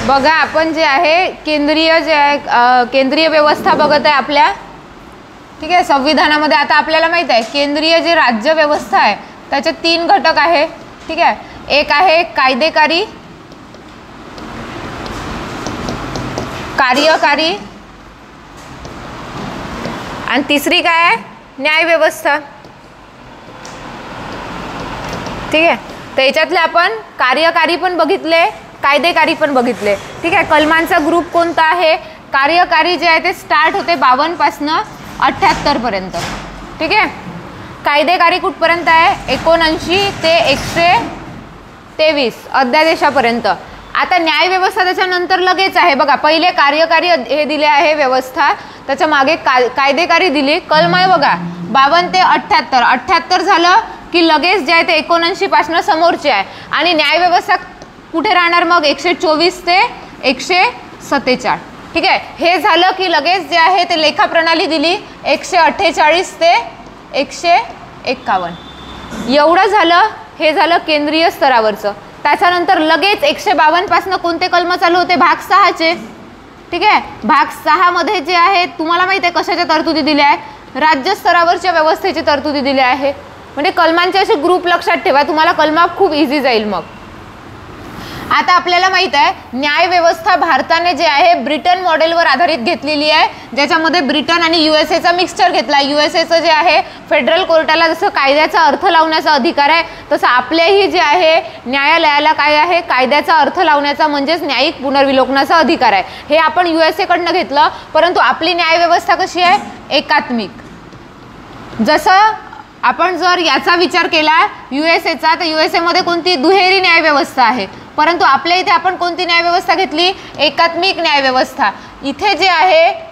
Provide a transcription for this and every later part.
बघा आपण जे आहे केंद्रीय जे आहे केंद्रीय व्यवस्था बघत आहे आपल्या, ठीक आहे. संविधानामध्ये आता आपल्याला माहित आहे केंद्रीय जे राज्य व्यवस्था आहे त्याचे 3 घटक आहे, ठीक आहे. एक आहे कायदेकारी, कार्यकारी आणि तिसरी काय आहे न्याय व्यवस्था, ठीक आहे. तर याच्यातले आपण कार्यकारी पण बघितले, कायदेकारी पण बघितले, ठीक आहे. कलमांचा ग्रुप कोणता आहे? कार्यकारी जे आहे ते स्टार्ट होते 52 पासून 78 पर्यंत, ठीक आहे. कायदेकारी कुठपर्यंत आहे? 79 ते 123 अध्यादेशापर्यंत. आता न्याय व्यवस्था त्याच्यानंतर लगेच आहे बघा. पहिले कार्यकारी हे दिले आहे व्यवस्था, त्याच्या मागे कायदेकारी दिली. कलम आहे बघा 52 ते 78. 78 झालं की लगेच जे आहे ते 79 पासून समोरचे आहे. आणि न्याय व्यवस्था कुठे राहणार मग? 124 ते 147, ठीक आहे. हे झालं की लगेच जे आहे ते लेखा प्रणाली दिली 148 ते 151. एवढं झालं. हे झालं केंद्रीय स्तरावरचं. त्याच्यानंतर लगेच 152 पासून कोणते कलम चालू होते? भाग 6चे, ठीक आहे. भाग 6 मध्ये जे आहे तुम्हाला माहिती आहे कशाच्या तरतुदी दिल्या आहे? राज्य स्तरावरच्या व्यवस्थेची तरतुदी दिल्या आहे. म्हणजे कलमांचे असे ग्रुप लक्षात ठेवा, तुम्हाला कलम खूप इझी जाईल. मग आता आपल्याला माहित आहे न्याय व्यवस्था भारताने जे आहे ब्रिटन मॉडेलवर आधारित घेतलेली आहे, ज्याच्यामध्ये ब्रिटन आणि USA चा मिक्सचर घेतला. USAचं जे आहे फेडरल कोर्टाला जसं कायद्याचा अर्थ लावण्याचा अधिकार आहे, तसं आपलेही जे आहे न्यायालयाला काय आहे? कायद्याचा अर्थ लावण्याचा म्हणजेच न्यायिक पुनर्विलोकनाचा अधिकार आहे. हे आपण USA कडनं घेतलं. परंतु आपली न्याय व्यवस्था कशी आहे? एकात्मिक. जसं आपण जर याचा विचार केला USAचा, तर USA मध्ये कोणती? दुहेरी न्याय व्यवस्था आहे. परंतु आपल्या इथे आपण कोणती न्याय व्यवस्था घेतली? एकात्मिक न्याय व्यवस्था. इथे जे आहे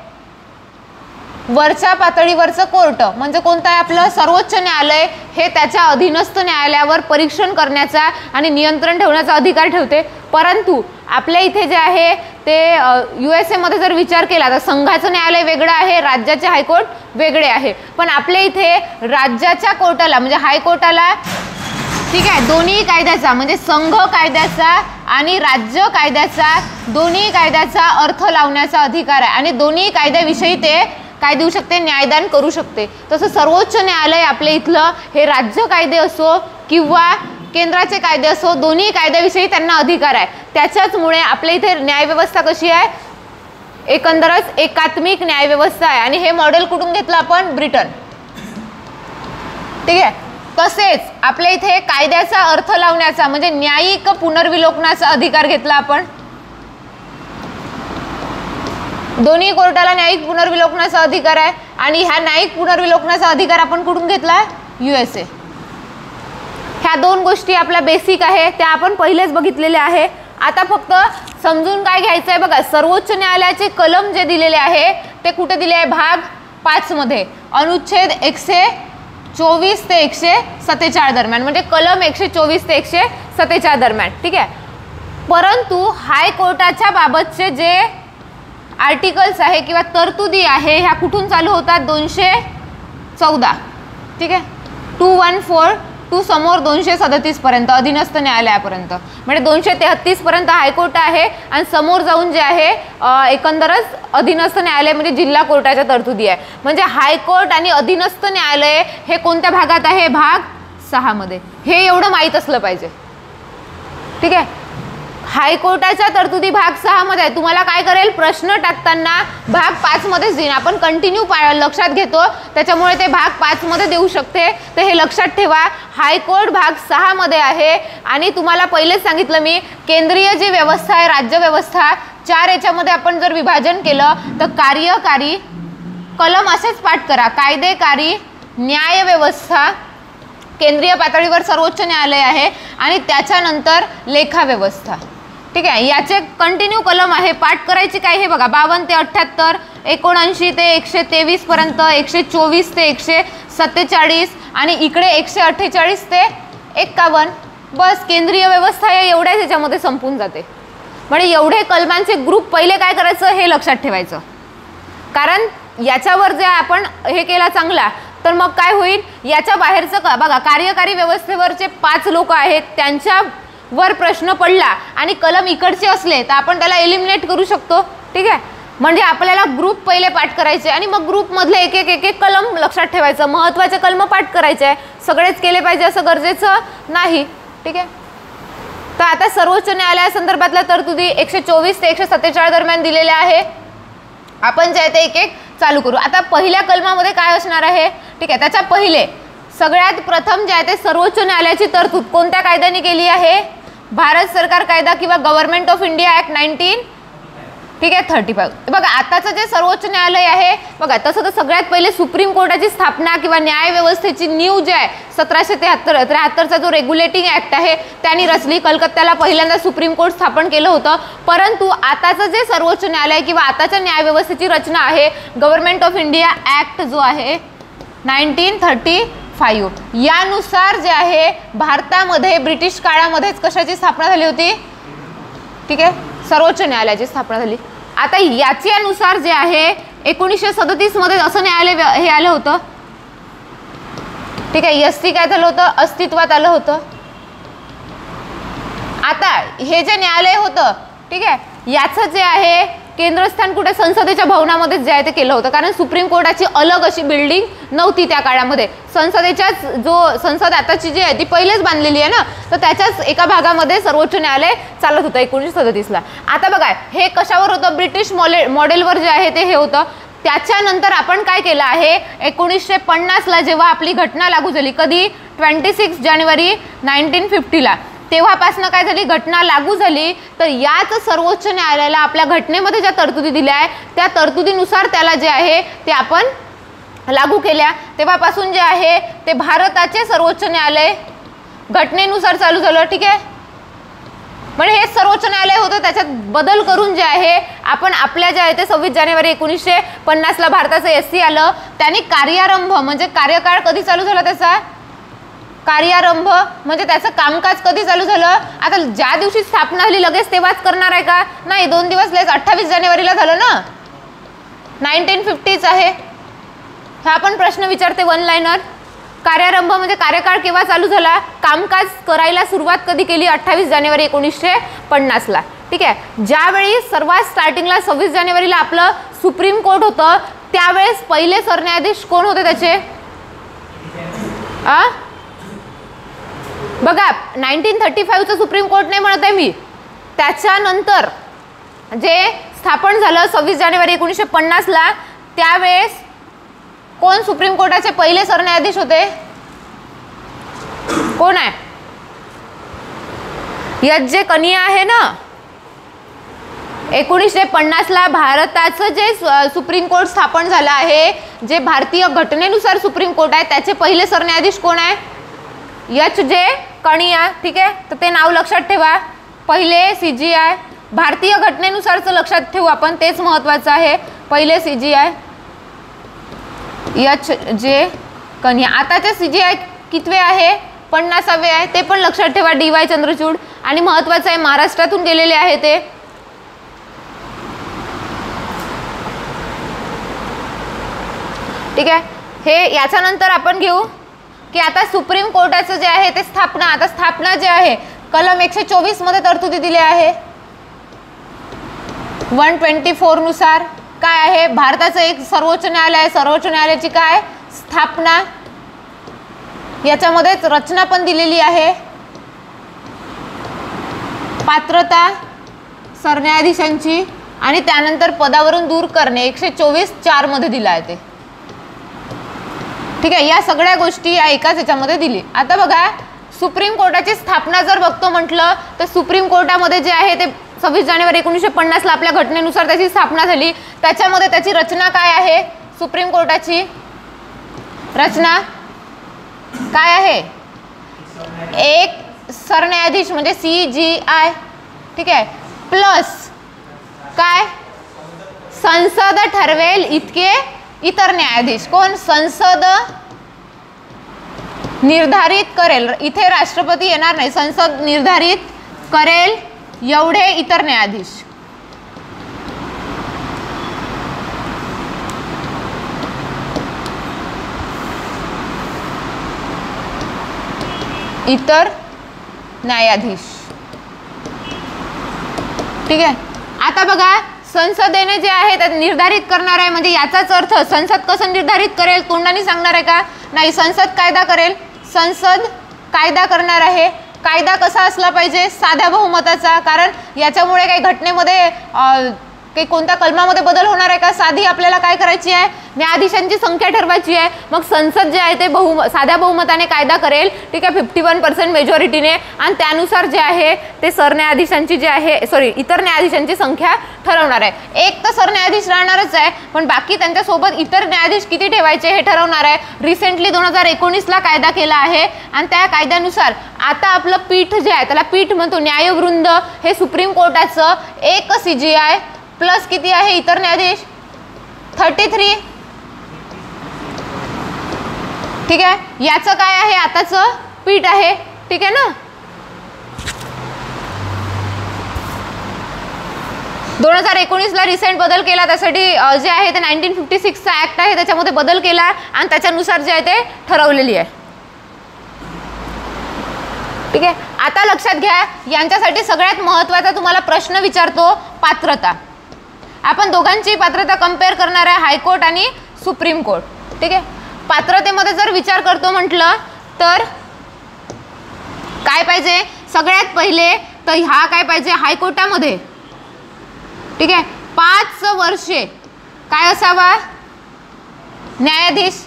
वरच्या पातळीवरचं कोर्ट म्हणजे कोणतं आहे? आपलं सर्वोच्च न्यायालय. हे त्याच्या अधीनस्थ न्यायालयावर परीक्षण करण्याचा आणि नियंत्रण ठेवण्याचा अधिकार ठेवते. परंतु आपल्या इथे जे आहे ते USA मध्ये जर विचार केला तर संघाचं न्यायालय वेगळं आहे, राज्याचे हायकोर्ट वेगळे आहे. पण आपल्या इथे राज्याच्या कोर्टाला म्हणजे हायकोर्टाला, ठीक आहे, दोन्ही कायद्याचा म्हणजे संघ कायद्याचा आणि राज्य कायद्याचा दोन्ही कायद्याचा अर्थ लावण्याचा अधिकार आहे. आणि दोन्ही कायद्याविषयी ते काय देऊ शकते? न्यायदान करू शकते. तसं सर्वोच्च न्यायालय आपल्या इथलं हे राज्य कायदे असो किंवा केंद्राचे कायदे असो, दोन्ही कायद्याविषयी त्यांना अधिकार आहे. त्याच्याचमुळे आपल्या इथे न्यायव्यवस्था कशी आहे? एकंदरच एकात्मिक न्यायव्यवस्था आहे. आणि हे मॉडेल कुठून घेतलं आपण? ब्रिटन, ठीक आहे. तसेच आपल्या इथे कायद्याचा अर्थ लावण्याचा म्हणजे न्यायिक पुनर्विलोकनाचा अधिकार घेतला आपण. दोन्ही कोर्टाला न्यायिक पुनर्विलोकनाचा अधिकार आहे. आणि ह्या न्यायिक पुनर्विलोकनाचा अधिकार आपण कुठून घेतला? USA. ह्या 2 गोष्टी आपल्या बेसिक आहे, त्या आपण पहिलेच बघितलेल्या आहे. आता फक्त समजून काय घ्यायचं आहे बघा. सर्वोच्च न्यायालयाचे कलम जे दिलेले आहे ते कुठे दिले आहे? भाग 5 मध्ये अनुच्छेद 124 ते 147 दरम्यान, म्हणजे कलम 124 ते 147 दरम्यान, ठीक आहे. परंतु हायकोर्टाच्या बाबतचे जे आर्टिकल्स आहे किंवा तरतुदी आहे ह्या कुठून चालू होतात? 214, ठीक आहे. 214 टू समोर 237 पर्यंत अधीनस्थ न्यायालयापर्यंत, म्हणजे 233 पर्यंत हायकोर्ट आहे. आणि समोर जाऊन जे आहे एकंदरच अधीनस्थ न्यायालय म्हणजे जिल्हा कोर्टाच्या तरतुदी आहे. म्हणजे हायकोर्ट आणि अधीनस्थ न्यायालय हे कोणत्या भागात आहे? भाग 6 मध्ये. हे एवढं माहीत असलं पाहिजे, ठीक आहे. हायकोर्टाच्या तरतुदी भाग 6 मध्ये आहे. तुम्हाला काय करेल? प्रश्न टाकताना भाग 5 मध्येच देईन. आपण कंटिन्यू लक्षात घेतो त्याच्यामुळे ते भाग 5 मध्ये देऊ शकते. तर हे लक्षात ठेवा. हायकोर्ट भाग 6 मध्ये आहे. आणि तुम्हाला पहिलेच सांगितलं मी केंद्रीय जी व्यवस्था आहे राज्य व्यवस्था 4 याच्यामध्ये आपण जर विभाजन केलं तर कार्यकारी कलम असेच पाठ करा. कायदेकारी, न्याय व्यवस्था, केंद्रीय पातळीवर सर्वोच्च न्यायालय आहे आणि त्याच्यानंतर लेखा व्यवस्था, ठीक आहे. याचे कंटिन्यू कलम आहे. पाठ करायची काय? हे बघा 52 ते 78, 79 ते 123 पर्यंत, 124 ते 147 आणि इकडे 148 ते 51. बस केंद्रीय व्यवस्था या एवढ्याच याच्यामध्ये संपून जाते. म्हणजे एवढे कलमांचे ग्रुप पहिले काय करायचं हे लक्षात ठेवायचं. कारण याच्यावर जे आपण हे केला चांगला तर मग काय होईल? याच्या बाहेरचं बघा कार्यकारी व्यवस्थेवरचे 5 लोक आहेत त्यांच्या वर प्रश्न पडला आणि कलम इकडचे असले तर आपण त्याला एलिमिनेट करू शकतो. ठीक आहे, म्हणजे आपल्याला ग्रुप पहिले पाठ करायचे आणि मग ग्रुपमधले एक एक कलम लक्षात ठेवायचं. महत्त्वाचे कलम पाठ करायचे आहे, सगळेच केले पाहिजे असं गरजेचं नाही. ठीक आहे, तर आता सर्वोच्च न्यायालयासंदर्भातल्या तरतुदी 124 ते 147 दरम्यान दिलेल्या आहे. आपण जे आहे ते एक एक चालू करू. आता पहिल्या कलमामध्ये काय असणार आहे? ठीक आहे, त्याच्या पहिले सगळ्यात प्रथम जे आहे ते सर्वोच्च न्यायालयाची तरतूद कोणत्या कायद्याने केली आहे? भारत सरकार कायदा किंवा गव्हर्नमेंट ऑफ इंडिया ॲक्ट 19 ठीक आहे 35. बघा आताचं जे सर्वोच्च न्यायालय आहे बघा, तसं तर सगळ्यात पहिले सुप्रीम कोर्टाची स्थापना किंवा न्याय व्यवस्थेची नीव जे आहे 1773चा जो रेग्युलेटिंग ॲक्ट आहे त्यांनी रचली. कलकत्त्याला पहिल्यांदा सुप्रीम कोर्ट स्थापन केलं होतं. परंतु आताचं जे सर्वोच्च न्यायालय किंवा आताच्या न्याय व्यवस्थेची रचना आहे गव्हर्नमेंट ऑफ इंडिया ॲक्ट जो आहे 1935 यानुसार जे आहे भारतामध्ये ब्रिटिश काळामध्येच कशाची स्थापना झाली होती? ठीक आहे, सर्वोच्च न्यायालयाची स्थापना झाली. आता याच्यानुसार जे आहे 1937 मध्ये असं न्यायालय हे आलं होतं. ठीक आहे, एसटी काय झालं होतं? अस्तित्वात आलं होतं. आता हे जे न्यायालय होतं ठीक आहे याचं जे आहे केंद्रस्थान कुठे? संसदेच्या भवनामध्ये जे आहे ते केलं होतं, कारण सुप्रीम कोर्टाची अलग अशी बिल्डिंग नव्हती त्या काळामध्ये. संसदेच्याच जो संसद आताची जी आहे ती पहिलेच बांधलेली आहे ना, तर त्याच्याच एका भागामध्ये सर्वोच्च न्यायालय चालत होतं 1937ला. आता बघा हे कशावर होतं? ब्रिटिश मॉडेलवर जे आहे ते हे होतं. त्याच्यानंतर आपण काय केलं आहे 1950ला जेव्हा आपली घटना लागू झाली, कधी? 26 जानेवारी 1950ला. तेव्हापासून काय झाली? घटना लागू झाली. तर याच सर्वोच्च न्यायालयाला आपल्या घटनेमध्ये ज्या तरतुदी दिल्या आहे त्या तरतुदीनुसार त्याला जे आहे ते आपण लागू केल्या. तेव्हापासून जे आहे ते भारताचे सर्वोच्च न्यायालय घटनेनुसार चालू झालं. ठीक आहे, म्हणजे हे सर्वोच्च न्यायालय होतं, त्याच्यात बदल करून जे आहे आपण आपल्या जे आहे ते 26 जानेवारी 1950ला भारताचं एससी आलं. त्यांनी कार्यारंभ म्हणजे कार्यकाळ कधी चालू झाला त्याचा? कार्यारंभ म्हणजे त्याचं कामकाज कधी चालू झालं? आता ज्या दिवशी स्थापना झाली लगेच तेव्हाच करणार आहे का? नाही, 2 दिवस लेट 28 जानेवारीला झालं ना, 1950च आहे. हा पण प्रश्न विचारते वन लाईनर. कार्यारंभ म्हणजे कार्यकाळ केव्हा चालू झाला? कामकाज करायला सुरुवात कधी केली? 28 जानेवारी 1950ला. ठीक आहे, ज्यावेळी सर्वात स्टार्टिंगला 26 जानेवारीला आपलं सुप्रीम कोर्ट होतं त्यावेळेस पहिले सरन्यायाधीश कोण होते त्याचे? बघा 1935चं सुप्रीम कोर्ट नाही म्हणत आहे मी, त्याच्यानंतर जे स्थापन झालं 26 जानेवारी 1950ला त्यावेळेस कोण सुप्रीम कोर्टाचे पहिले सरन्यायाधीश होते? कोण आहे? यात जे कनिया आहे ना 1950ला भारताचं जे सुप्रीम कोर्ट स्थापन झालं आहे, जे भारतीय घटनेनुसार सुप्रीम कोर्ट आहे त्याचे पहिले सरन्यायाधीश कोण आहे? एच जे कनिया. ठीक आहे, तर ते नाव लक्षात ठेवा. पहिले CGI भारतीय घटनेनुसारचं लक्षात ठेवू आपण, तेच महत्त्वाचं आहे. पहिले CGI एच जे कनिया. आताचे CGI कितवे आहे? 50वे आहे, ते पण लक्षात ठेवा. DY चंद्रचूड. आणि महत्त्वाचं आहे महाराष्ट्रातून गेलेले आहे ते. ठीक आहे, हे याच्यानंतर आपण घेऊ की आता सुप्रीम कोर्टाचं जे आहे ते स्थापना. आता स्थापना जे आहे कलम 124 मध्ये तरतुदी दिली आहे. 124 नुसार काय आहे? भारताचं एक सर्वोच्च न्यायालय आहे, सर्वोच्च न्यायालयाची काय? स्थापना. याच्यामध्येच रचना पण दिलेली आहे. पात्रता सरन्यायाधीशांची आणि त्यानंतर पदावरून दूर करणे 124(4) मध्ये दिलं आहे ते. ठीक आहे, या सगळ्या गोष्टी या एकाच याच्यामध्ये दिली. आता बघा सुप्रीम कोर्टाची स्थापना जर बघतो म्हटलं तर सुप्रीम कोर्टामध्ये जे आहे ते 26 जानेवारी 1950ला आपल्या घटनेनुसार त्याची स्थापना झाली. त्याच्यामध्ये त्याची रचना काय आहे? सुप्रीम कोर्टाची रचना काय आहे? एक सरन्यायाधीश म्हणजे CGI. ठीक आहे, प्लस काय? संसद ठरवेल इतके इतर न्यायाधीश. कोण? संसद निर्धारित करेल. इथे राष्ट्रपती येणार नाही, संसद निर्धारित करेल एवढे इतर न्यायाधीश. इतर न्यायाधीश ठीक आहे. आता बघा संसदेने जे आहे ते निर्धारित करणार आहे, म्हणजे याचाच अर्थ संसद कसं निर्धारित करेल, तोंडाने सांगणार आहे का? नाही, संसद कायदा करेल. संसद कायदा करणार आहे. कायदा कसा असला पाहिजे? साध्या बहुमताचा, कारण याच्यामुळे काही घटनेमध्ये काही कोणत्या कलमामध्ये बदल होणार आहे का? साधी आपल्याला काय करायची आहे? न्यायाधीशांची संख्या ठरवायची आहे. मग संसद जे आहे ते साध्या बहुमताने कायदा करेल. ठीक आहे, 51% मेजॉरिटीने, आणि त्यानुसार जे आहे ते सरन्यायाधीशांची जे आहे इतर न्यायाधीशांची संख्या ठरवणार आहे. एक तर सरन्यायाधीश राहणारच आहे, पण बाकी त्यांच्यासोबत इतर न्यायाधीश किती ठेवायचे हे ठरवणार आहे. रिसेंटली 2019ला कायदा केला आहे, आणि त्या कायद्यानुसार आता आपलं पीठ जे आहे त्याला पीठ म्हणतो, न्यायवृंद, हे सुप्रीम कोर्टाचं एक CGI प्लस किती आहे इतर न्यायाधीश? 33. ठीक आहे, याचं काय आहे? आताचं पीठ आहे. ठीक आहे ना. 2019ला रिसेंट बदल केला, त्यासाठी जे आहे ते 1956चा ऍक्ट आहे त्याच्यामध्ये बदल केला, आणि त्याच्यानुसार जे आहे ते ठरवलेली आहे. ठीक आहे. आता लक्षात घ्या, यांच्यासाठी सगळ्यात महत्त्वाचा तुम्हाला प्रश्न विचारतो, पात्रता. आपण दोघांची पात्रता कंपेअर करणार आहे, हायकोर्ट आणि सुप्रीम कोर्ट. ठीक आहे. पात्रतेमध्ये जर विचार करतो म्हटलं तर काय पाहिजे? सगळ्यात पहिले तर हा काय पाहिजे? हायकोर्टामध्ये, ठीक आहे, 5 वर्षे काय असावा? न्यायाधीश.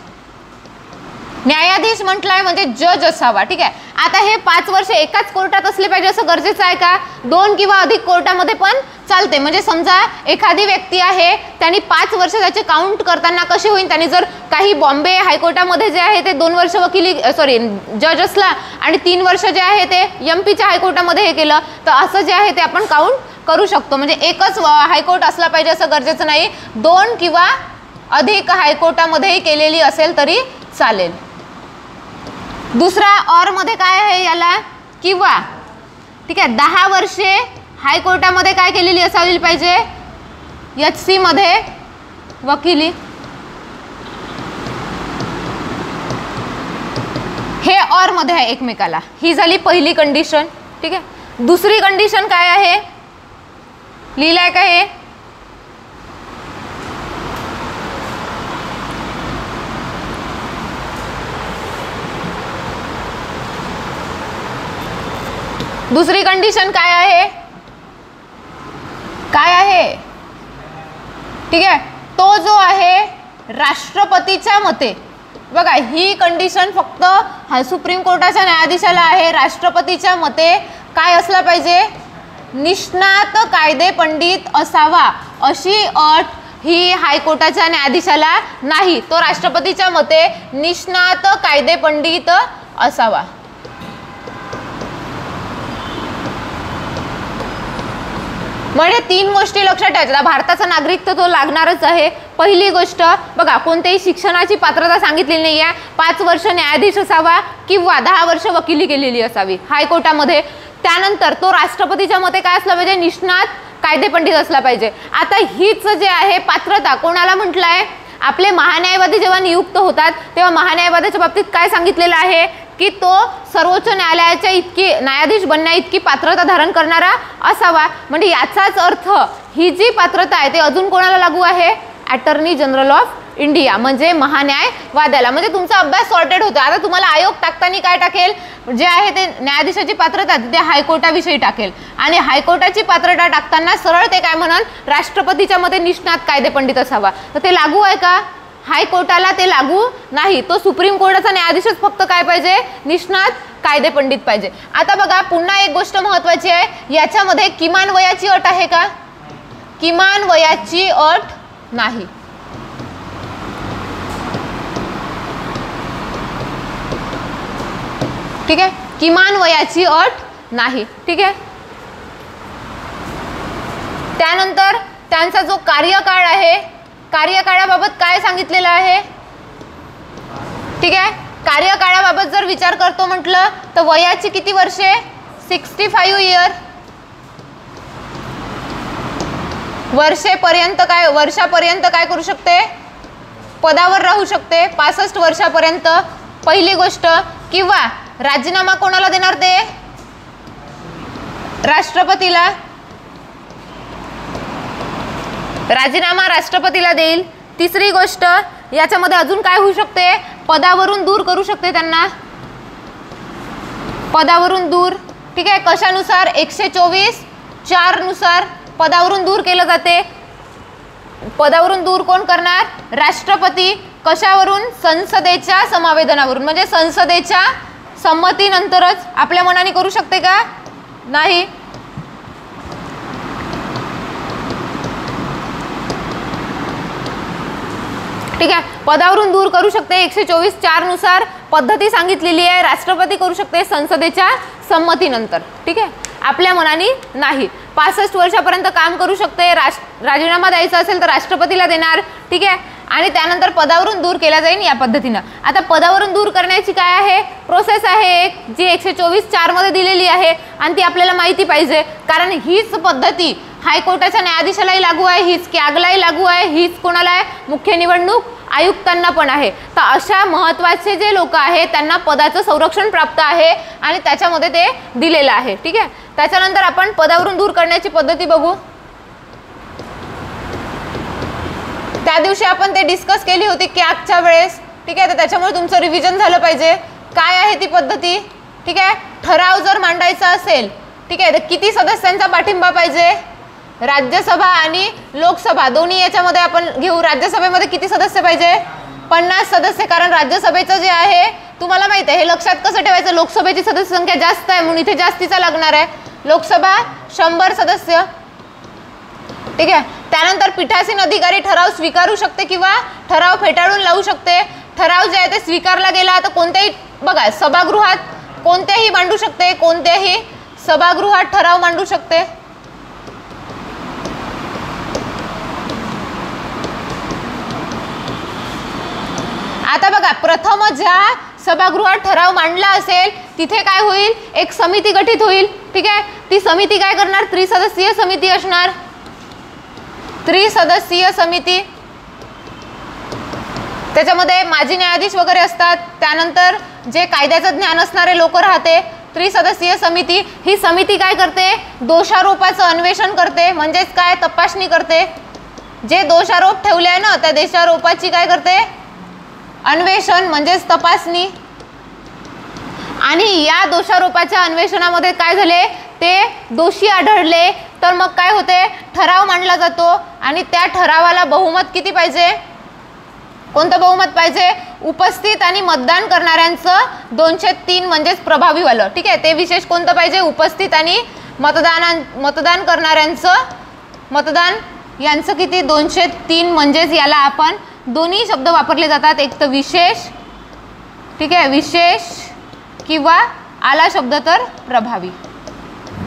न्यायाधीश म्हटलंय म्हणजे जज असावा. ठीक आहे. आता हे 5 वर्ष एकाच कोर्टात असले पाहिजे असं गरजेचं आहे का? 2 किंवा अधिक कोर्टामध्ये पण चालते. म्हणजे समजा एखादी व्यक्ती आहे, त्यांनी 5 वर्ष त्याचे काउंट करताना कसे होईल? त्यांनी जर काही बॉम्बे हायकोर्टामध्ये जे आहे ते 2 वर्ष जज असला, आणि 3 वर्ष जे आहे ते MP हायकोर्टामध्ये हे केलं, तर असं जे आहे ते आपण काउंट करू शकतो. म्हणजे एकच हायकोर्ट असला पाहिजे असं गरजेचं नाही, 2 किंवा अधिक हायकोर्टामध्येही केलेली असेल तरी चालेल. दुसरा और मध्ये काय आहे याला? किंवा. ठीक आहे, 10 वर्षे हायकोर्टामध्ये काय केलेली असायला पाहिजे? HC मध्ये वकिली. हे और मध्ये आहे एकमेकाला. ही झाली पहिली कंडिशन. ठीक आहे. दुसरी कंडिशन काय आहे? लिहिलंय का हे? दुसरी कंडिशन काय आहे? काय आहे? ठीक आहे, तो जो आहे राष्ट्रपतीच्या मते. बघा, ही कंडिशन फक्त सुप्रीम कोर्टाच्या न्यायाधीशाला आहे. राष्ट्रपतीच्या मते काय असला पाहिजे? निष्णात कायदेपंडित असावा, अशी अट ही हायकोर्टाच्या न्यायाधीशाला नाही. तो राष्ट्रपतीच्या मते निष्णात कायदेपंडित असावा. म्हणजे 3 गोष्टी लक्षात ठेवायच्या. भारताचा नागरिक तर तो लागणारच आहे. पहिली गोष्ट बघा, कोणत्याही शिक्षणाची पात्रता सांगितलेली नाही आहे. 5 वर्ष न्यायाधीश असावा किंवा 10 वर्ष वकिली केलेली असावी हायकोर्टामध्ये. त्यानंतर तो राष्ट्रपतीच्या मते काय असला पाहिजे? निष्णात कायदेपंडित असला पाहिजे. आता हीच जे आहे पात्रता कोणाला म्हटलं आहे? आपले महान्यायवादी जेव्हा नियुक्त होतात तेव्हा महान्यायवादाच्या बाबतीत काय सांगितलेलं आहे की तो सर्वोच्च न्यायालयाच्या इतकी न्यायाधीश बनण्या इतकी पात्रता धारण करणारा असावा. म्हणजे याचाच अर्थ ही जी पात्रता आहे ते अजून कोणाला लागू आहे? अटॉर्नी जनरल ऑफ इंडिया, म्हणजे महान्यायवाद्याला. म्हणजे तुमचा अभ्यास सॉर्टेड होतो. आता तुम्हाला आयोग टाकताना काय टाकेल? जे आहे ते न्यायाधीशाची पात्रता ते हायकोर्टाविषयी टाकेल, आणि हायकोर्टाची पात्रता टाकताना सरळ ते काय म्हणून राष्ट्रपतीच्या मध्ये निष्णात कायदेपंडित असावा. तर ते लागू आहे का? हायकोर्टाला ते लागू नाही. तो सुप्रीम कोर्टाचा न्यायाधीशच फक्त काय पाहिजे? निष्णात कायदेपंडित पाहिजे. आता बघा, पुन्हा एक गोष्ट महत्त्वाची आहे, याच्यामध्ये किमान वयाची अट आहे का? किमान वयाची अट नाही. ठीक आहे, किमान वयाची अट नाही. ठीक आहे. त्यानंतर त्यांचा जो कार्यकाळ आहे, कार्यकाळाबाबत काय सांगितलेलं आहे? ठीक आहे, कार्यकाळाबाबत जर विचार करतो म्हटलं तर वयाची किती वर्षे? 65 इयर. वर्षापर्यंत काय करू शकते? पदावर राहू शकते 65 वर्षापर्यंत. पहिली गोष्ट. किंवा राजीनामा कोणाला देणार? ते राष्ट्रपतीला. राजीनामा राष्ट्रपतीला देईल. तिसरी गोष्ट याच्यामध्ये अजून काय होऊ शकते, पदावरून दूर करू शकते त्यांना, पदावरून दूर. ठीक आहे, कशानुसार 124(4) नुसार पदावरून दूर केलं जाते. पदावरून दूर कोण करणार, राष्ट्रपती. कशावरून, संसदेच्या समावेदनावरून, म्हणजे संसदेच्या संमतीनंतरच. आपल्या मनाने करू शकते का, नाही. ठीक आहे, पदावरून दूर करू शकते 124(4) नुसार पद्धती सांगितलेली आहे. राष्ट्रपती करू शकते संसदेच्या संमतीनंतर. ठीक आहे, आपल्या मनाने नाही. 65 वर्षापर्यंत काम करू शकते. राजीनामा द्यायचा असेल तर राष्ट्रपतीला देणार. ठीक आहे, आणि त्यानंतर पदावरून दूर केला जाईल या पद्धतीनं. आता पदावरून दूर करण्याची काय आहे, प्रोसेस आहे एक, जी 124(4) मध्ये दिलेली आहे आणि ती आपल्याला माहिती पाहिजे. कारण हीच पद्धती हायकोर्टाच्या न्यायाधीशालाही लागू आहे, हीच कॅगलाही लागू आहे, हीच कोणाला आहे, मुख्य निवडणूक आयुक्तांना पण आहे. तर अशा महत्त्वाचे जे लोक आहेत त्यांना पदाचं संरक्षण प्राप्त आहे आणि त्याच्यामध्ये ते दिलेलं आहे. ठीक आहे, त्याच्यानंतर आपण पदावरून दूर करण्याची पद्धती बघू. त्या दिवशी आपण ते डिस्कस केली होती कॅगच्या वेळेस. ठीक आहे, तर त्याच्यामुळे तुमचं रिव्हिजन झालं पाहिजे. काय आहे ती पद्धती. ठीक आहे, ठराव जर मांडायचा असेल, ठीक आहे, तर किती सदस्यांचा पाठिंबा पाहिजे, राज्यसभा आणि लोकसभा दोन्ही याच्यामध्ये आपण घेऊ. राज्यसभेमध्ये किती सदस्य पाहिजे, 50 सदस्य. कारण राज्यसभेचं जे आहे तुम्हाला माहिती आहे, हे लक्षात कसं ठेवायचं, लोकसभेची सदस्य संख्या जास्त आहे म्हणून इथे जास्तीचा लागणार आहे. लोकसभा 100 सदस्य. ठीक आहे, त्यानंतर पीठासीन अधिकारी ठराव स्वीकारू शकते किंवा ठराव फेटाळून लावू शकते. ठराव जे आहे ते स्वीकारला गेला तर कोणत्याही, बघा, सभागृहात कोणत्याही मांडू शकते, कोणत्याही सभागृहात ठराव मांडू शकते. आता बघा, प्रथम ज्या सभागृहात ठराव मांडला असेल तिथे काय होईल, एक समिती गठीत होईल. ठीक आहे, ती समिती काय करणार, त्रिसदस्यीय समिती असणार. त्रिसदस्यीय समिती, त्याच्यामध्ये माजी न्यायाधीश वगैरे असतात. त्यानंतर जे कायद्याचं ज्ञान असणारे लोक राहते. त्रिसदस्यीय समिती, ही समिती काय करते, दोषारोपाचं अन्वेषण करते, म्हणजेच काय, तपासणी करते. जे दोषारोप ठेवले आहे ना त्या दोषारोपाची काय करते, अन्वेषण म्हणजेच तपासणी. आणि या दोषारोपाच्या अन्वेषणामध्ये काय झाले, ते दोषी आढळले तर मग काय होते, ठराव मांडला जातो आणि त्या ठरावाला बहुमत किती पाहिजे, कोणतं बहुमत पाहिजे, उपस्थित आणि मतदान करणाऱ्यांचं 203 म्हणजेच प्रभावीवालं. ठीक आहे, ते विशेष कोणतं पाहिजे, उपस्थित आणि मतदान करणाऱ्यांचं, मतदान यांचं किती, 203. म्हणजेच याला आपण दोन्ही शब्द वापरले जातात, एक तर विशेष, ठीक आहे, विशेष, किंवा आला शब्द तर प्रभावी.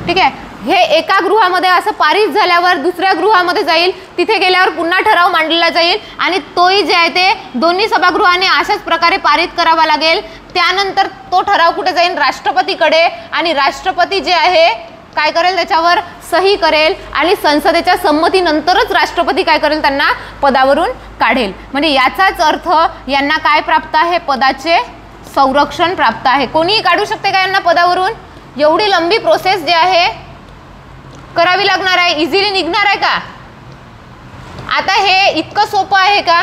ठीक आहे, हे एका गृहामध्ये असं पारित झाल्यावर दुसऱ्या गृहामध्ये जाईल, तिथे गेल्यावर पुन्हा ठराव मांडलेला जाईल आणि तोही जे आहे ते दोन्ही सभागृहाने अशाच प्रकारे पारित करावा लागेल. त्यानंतर तो ठराव कुठे जाईल, राष्ट्रपतीकडे, आणि राष्ट्रपती जे आहे काय करेल, त्याच्यावर सही करेल आणि संसदेच्या संमतीनंतरच राष्ट्रपती काय करेल, त्यांना पदावरून काढेल. म्हणजे याचाच अर्थ यांना काय प्राप्त आहे, पदाचे संरक्षण प्राप्त आहे. कोणीही काढू शकते का यांना पदावरून. एवढी लंबी प्रोसेस जे आहे करावी लागणार आहे, इझिली निघणार आहे का. आता हे इतकं सोपं आहे का,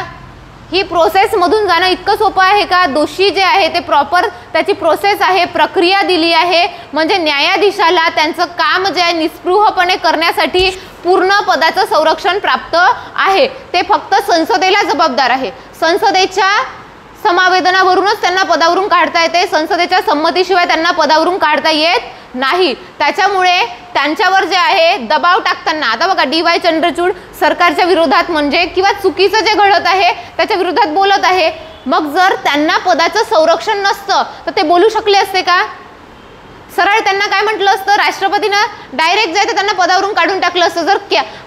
ही प्रोसेस मधून जाणं इतकं सोपं आहे का. दोषी जे आहे ते प्रॉपर त्याची प्रोसेस आहे, प्रक्रिया दिली आहे. म्हणजे न्यायाधीशाला त्यांचं काम जे आहे निस्पृहपणे करण्यासाठी पूर्ण पदाचं संरक्षण प्राप्त आहे. ते फक्त संसदेला जबाबदार आहे. संसदेच्या समावेदनावरूनच त्यांना पदावरून काढता येते, संसदेच्या संमतीशिवाय त्यांना पदावरून काढता येत नाही. त्याच्यामुळे त्यांच्यावर जे आहे दबाव टाकताना, आता बघा डी.वाय. चंद्रचूड सरकारच्या विरोधात म्हणजे किंवा चुकीचं जे घडत आहे त्याच्या विरोधात बोलत आहे. मग जर त्यांना पदाचं संरक्षण नसतं तर ते बोलू शकले असते का. सरळ त्यांना काय म्हटलं असतं, राष्ट्रपतीनं डायरेक्ट जायचं त्यांना पदावरून काढून टाकलं असतं. जर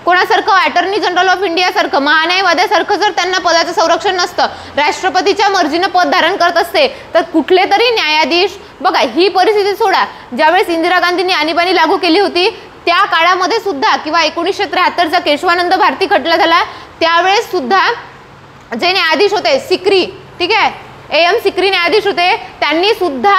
कोणासारखं अटर्नी जनरल ऑफ इंडियासारखं, महान्यायवाद्यासारखं जर त्यांना पदाचं संरक्षण नसतं, राष्ट्रपतीच्या मर्जीनं पद धारण करत असते, तर कुठले तरी न्यायाधीश, बघा ही परिस्थिती सोडा, ज्यावेळेस इंदिरा गांधींनी आणीबाणी लागू केली होती त्या काळामध्ये सुद्धा, किंवा 1973चा केशवानंद भारती खटला झाला त्यावेळेस सुद्धा जे न्यायाधीश होते, सिक्री, ठीक आहे, AM सिक्री न्यायाधीश होते, त्यांनी सुद्धा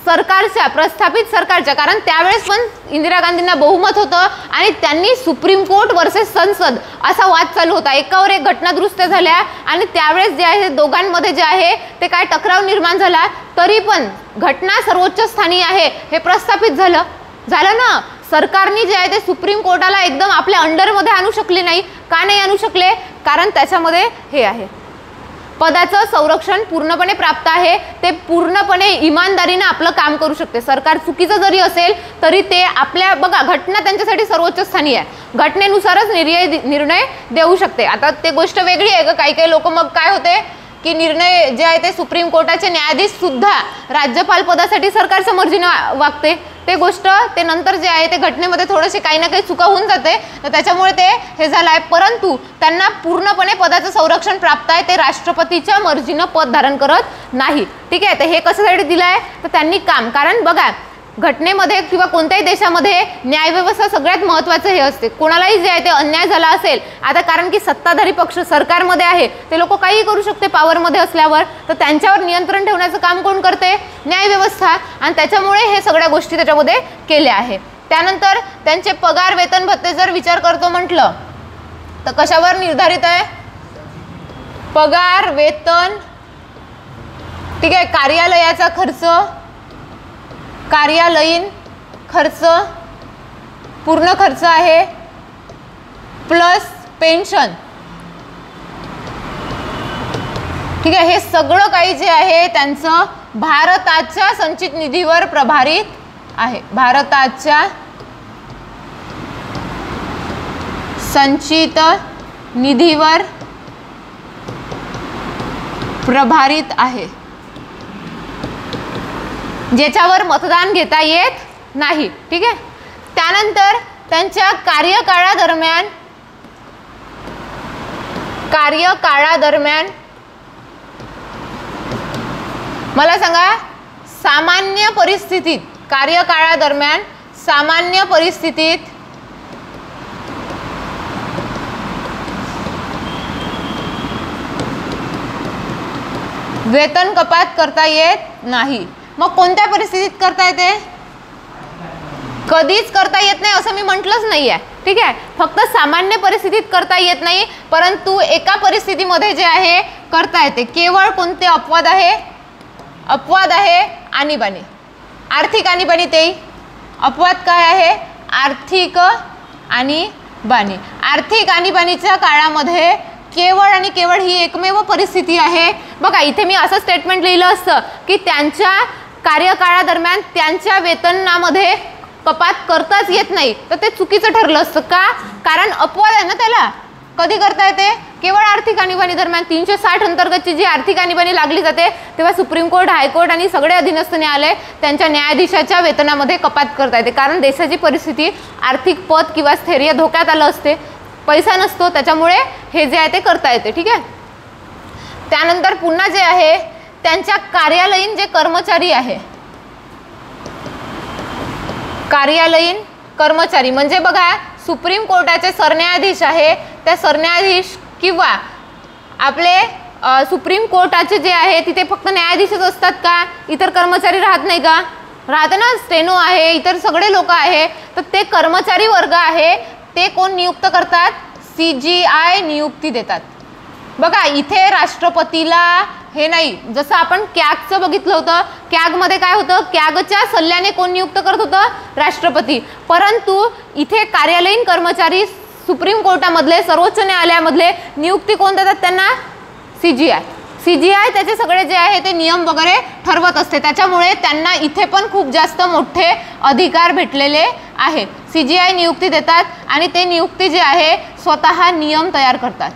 सरकारच्या, प्रस्थापित सरकारच्या, कारण त्यावेळेस पण इंदिरा गांधींना बहुमत होतं आणि त्यांनी सुप्रीम कोर्ट वर्सेस संसद असा वाद चालू होता, एकावर एक घटना दुरुस्त्या झाल्या आणि त्यावेळेस जे आहे दोघांमध्ये जे आहे ते काय टकराव निर्माण झाला, तरी पण घटना सर्वोच्च स्थानी आहे हे प्रस्थापित झालं ना. सरकारने जे आहे ते सुप्रीम कोर्टाला एकदम आपल्या अंडरमध्ये आणू शकले नाही. का नाही आणू शकले? कारण त्याच्यामध्ये हे आहे, पदाचं संरक्षण पूर्णपणे प्राप्त आहे, ते पूर्णपणे इमानदारीने आपलं काम करू शकते. सरकार चुकीचं जरी असेल तरी ते आपल्या, बघा घटना त्यांच्यासाठी सर्वोच्च स्थानी आहे, घटनेनुसारच निर्णय देऊ शकते. आता ते गोष्ट वेगळी आहे का, काही लोक मग काय होते की निर्णय जे आहे ते सुप्रीम कोर्टाचे न्यायाधीश सुद्धा राज्यपाल पदासाठी सरकारच्या मर्जीने वागते, ते गोष्ट ते नंतर जे आहे ते घटनेमध्ये थोडेसे काही ना काही चुका होऊन जाते, तर त्याच्यामुळे ते हे झालं आहे. परंतु त्यांना पूर्णपणे पदाचं संरक्षण प्राप्त आहे, ते राष्ट्रपतीच्या मर्जीनं पद धारण करत नाही. ठीक आहे, तर हे कशासाठी दिलं आहे, तर त्यांनी काम, कारण बघा घटनेमध्ये किंवा कोणत्याही देशामध्ये न्यायव्यवस्था सगळ्यात महत्त्वाचं हे असते. कोणालाही जे आहे ते अन्याय झाला असेल, आता कारण की सत्ताधारी पक्ष सरकारमध्ये आहे, ते लोक काही करू शकते पॉवरमध्ये असल्यावर, तर त्यांच्यावर नियंत्रण ठेवण्याचं काम कोण करते? न्यायव्यवस्था. आणि त्याच्यामुळे हे सगळ्या गोष्टी त्याच्यामध्ये केल्या आहे. त्यानंतर त्यांचे पगार वेतन भत्ते जर विचार करतो म्हटलं तर कशावर निर्धारित आहे? पगार वेतन, ठीक आहे, कार्यालयाचा खर्च, कार्यालयीन खर्च, पूर्ण खर्च आहे, प्लस पेन्शन. ठीक आहे, हे सगळं काही जे आहे त्यांचं भारताच्या संचित निधीवर प्रभारित आहे, भारताच्या संचित निधीवर प्रभारित आहे, ज्याच्यावर मतदान घेता येत नाही. ठीक आहे, त्यानंतर त्यांच्या कार्यकाळादरम्यान मला सांगा, सामान्य परिस्थितीत, कार्यकाळादरम्यान सामान्य परिस्थितीत वेतन कपात करता येत नाही. मग कोणत्या परिस्थितीत करता येते? कधीच करता येत नाही असं मी म्हटलंच नाही आहे. ठीक आहे, फक्त सामान्य परिस्थितीत करता येत नाही, परंतु एका परिस्थितीमध्ये जे आहे करता येते. केवळ कोणते अपवाद आहे? अपवाद आहे आणीबाणी, आर्थिक आणीबाणी. तेही अपवाद काय आहे? आर्थिक आणीबाणी. आर्थिक आणीबाणीच्या काळामध्ये केवळ आणि केवळ ही एकमेव परिस्थिती आहे. बघा इथे मी असं स्टेटमेंट लिहिलं असतं की त्यांच्या कार्यकाळादरम्यान त्यांच्या वेतनामध्ये कपात करताच येत नाही, तर ते चुकीचं ठरलं असतं. का? कारण अपवाद आहे ना त्याला. कधी करता येते? केवळ आर्थिक आणीबाणी दरम्यान. 360 अंतर्गतची जी आर्थिक आणीबाणी लागली जाते तेव्हा सुप्रीम कोर्ट, हायकोर्ट आणि सगळे अधीनस्थ न्यायालय त्यांच्या न्यायाधीशाच्या वेतनामध्ये कपात करता येते, कारण देशाची परिस्थिती, आर्थिक पत किंवा स्थैर्य धोक्यात आलं असते, पैसा नसतो, त्याच्यामुळे हे जे आहे ते करता येते. ठीक आहे, त्यानंतर पुन्हा जे आहे त्यांच्या कार्यालयीन जे कर्मचारी आहे, कार्यालयीन कर्मचारी म्हणजे बघा सुप्रीम कोर्टाचे सरन्यायाधीश आहे, त्या सरन्यायाधीश किंवा आपले सुप्रीम कोर्टाचे जे आहे तिथे फक्त न्यायाधीशच असतात का? इतर कर्मचारी राहत नाही का? राहते ना, स्टेनो आहे, इतर सगळे लोक आहे. तर ते कर्मचारी वर्ग आहे ते कोण नियुक्त करतात? CGI नियुक्ती देतात. बघा इथे राष्ट्रपतीला हे नाही, जसं आपण कॅगचं बघितलं होतं, कॅगमध्ये काय होतं? कॅगच्या सल्ल्याने कोण नियुक्त करत होतं? राष्ट्रपती. परंतु इथे कार्यालयीन कर्मचारी सुप्रीम कोर्टामधले, सर्वोच्च न्यायालयामधले नियुक्ती कोण देतात त्यांना? CGI त्याचे सगळे जे आहे ते नियम वगैरे ठरवत असते, त्याच्यामुळे त्यांना इथे पण खूप जास्त मोठे अधिकार भेटलेले आहेत. CGI नियुक्ती देतात आणि ते नियुक्ती जे आहे स्वतः नियम तयार करतात.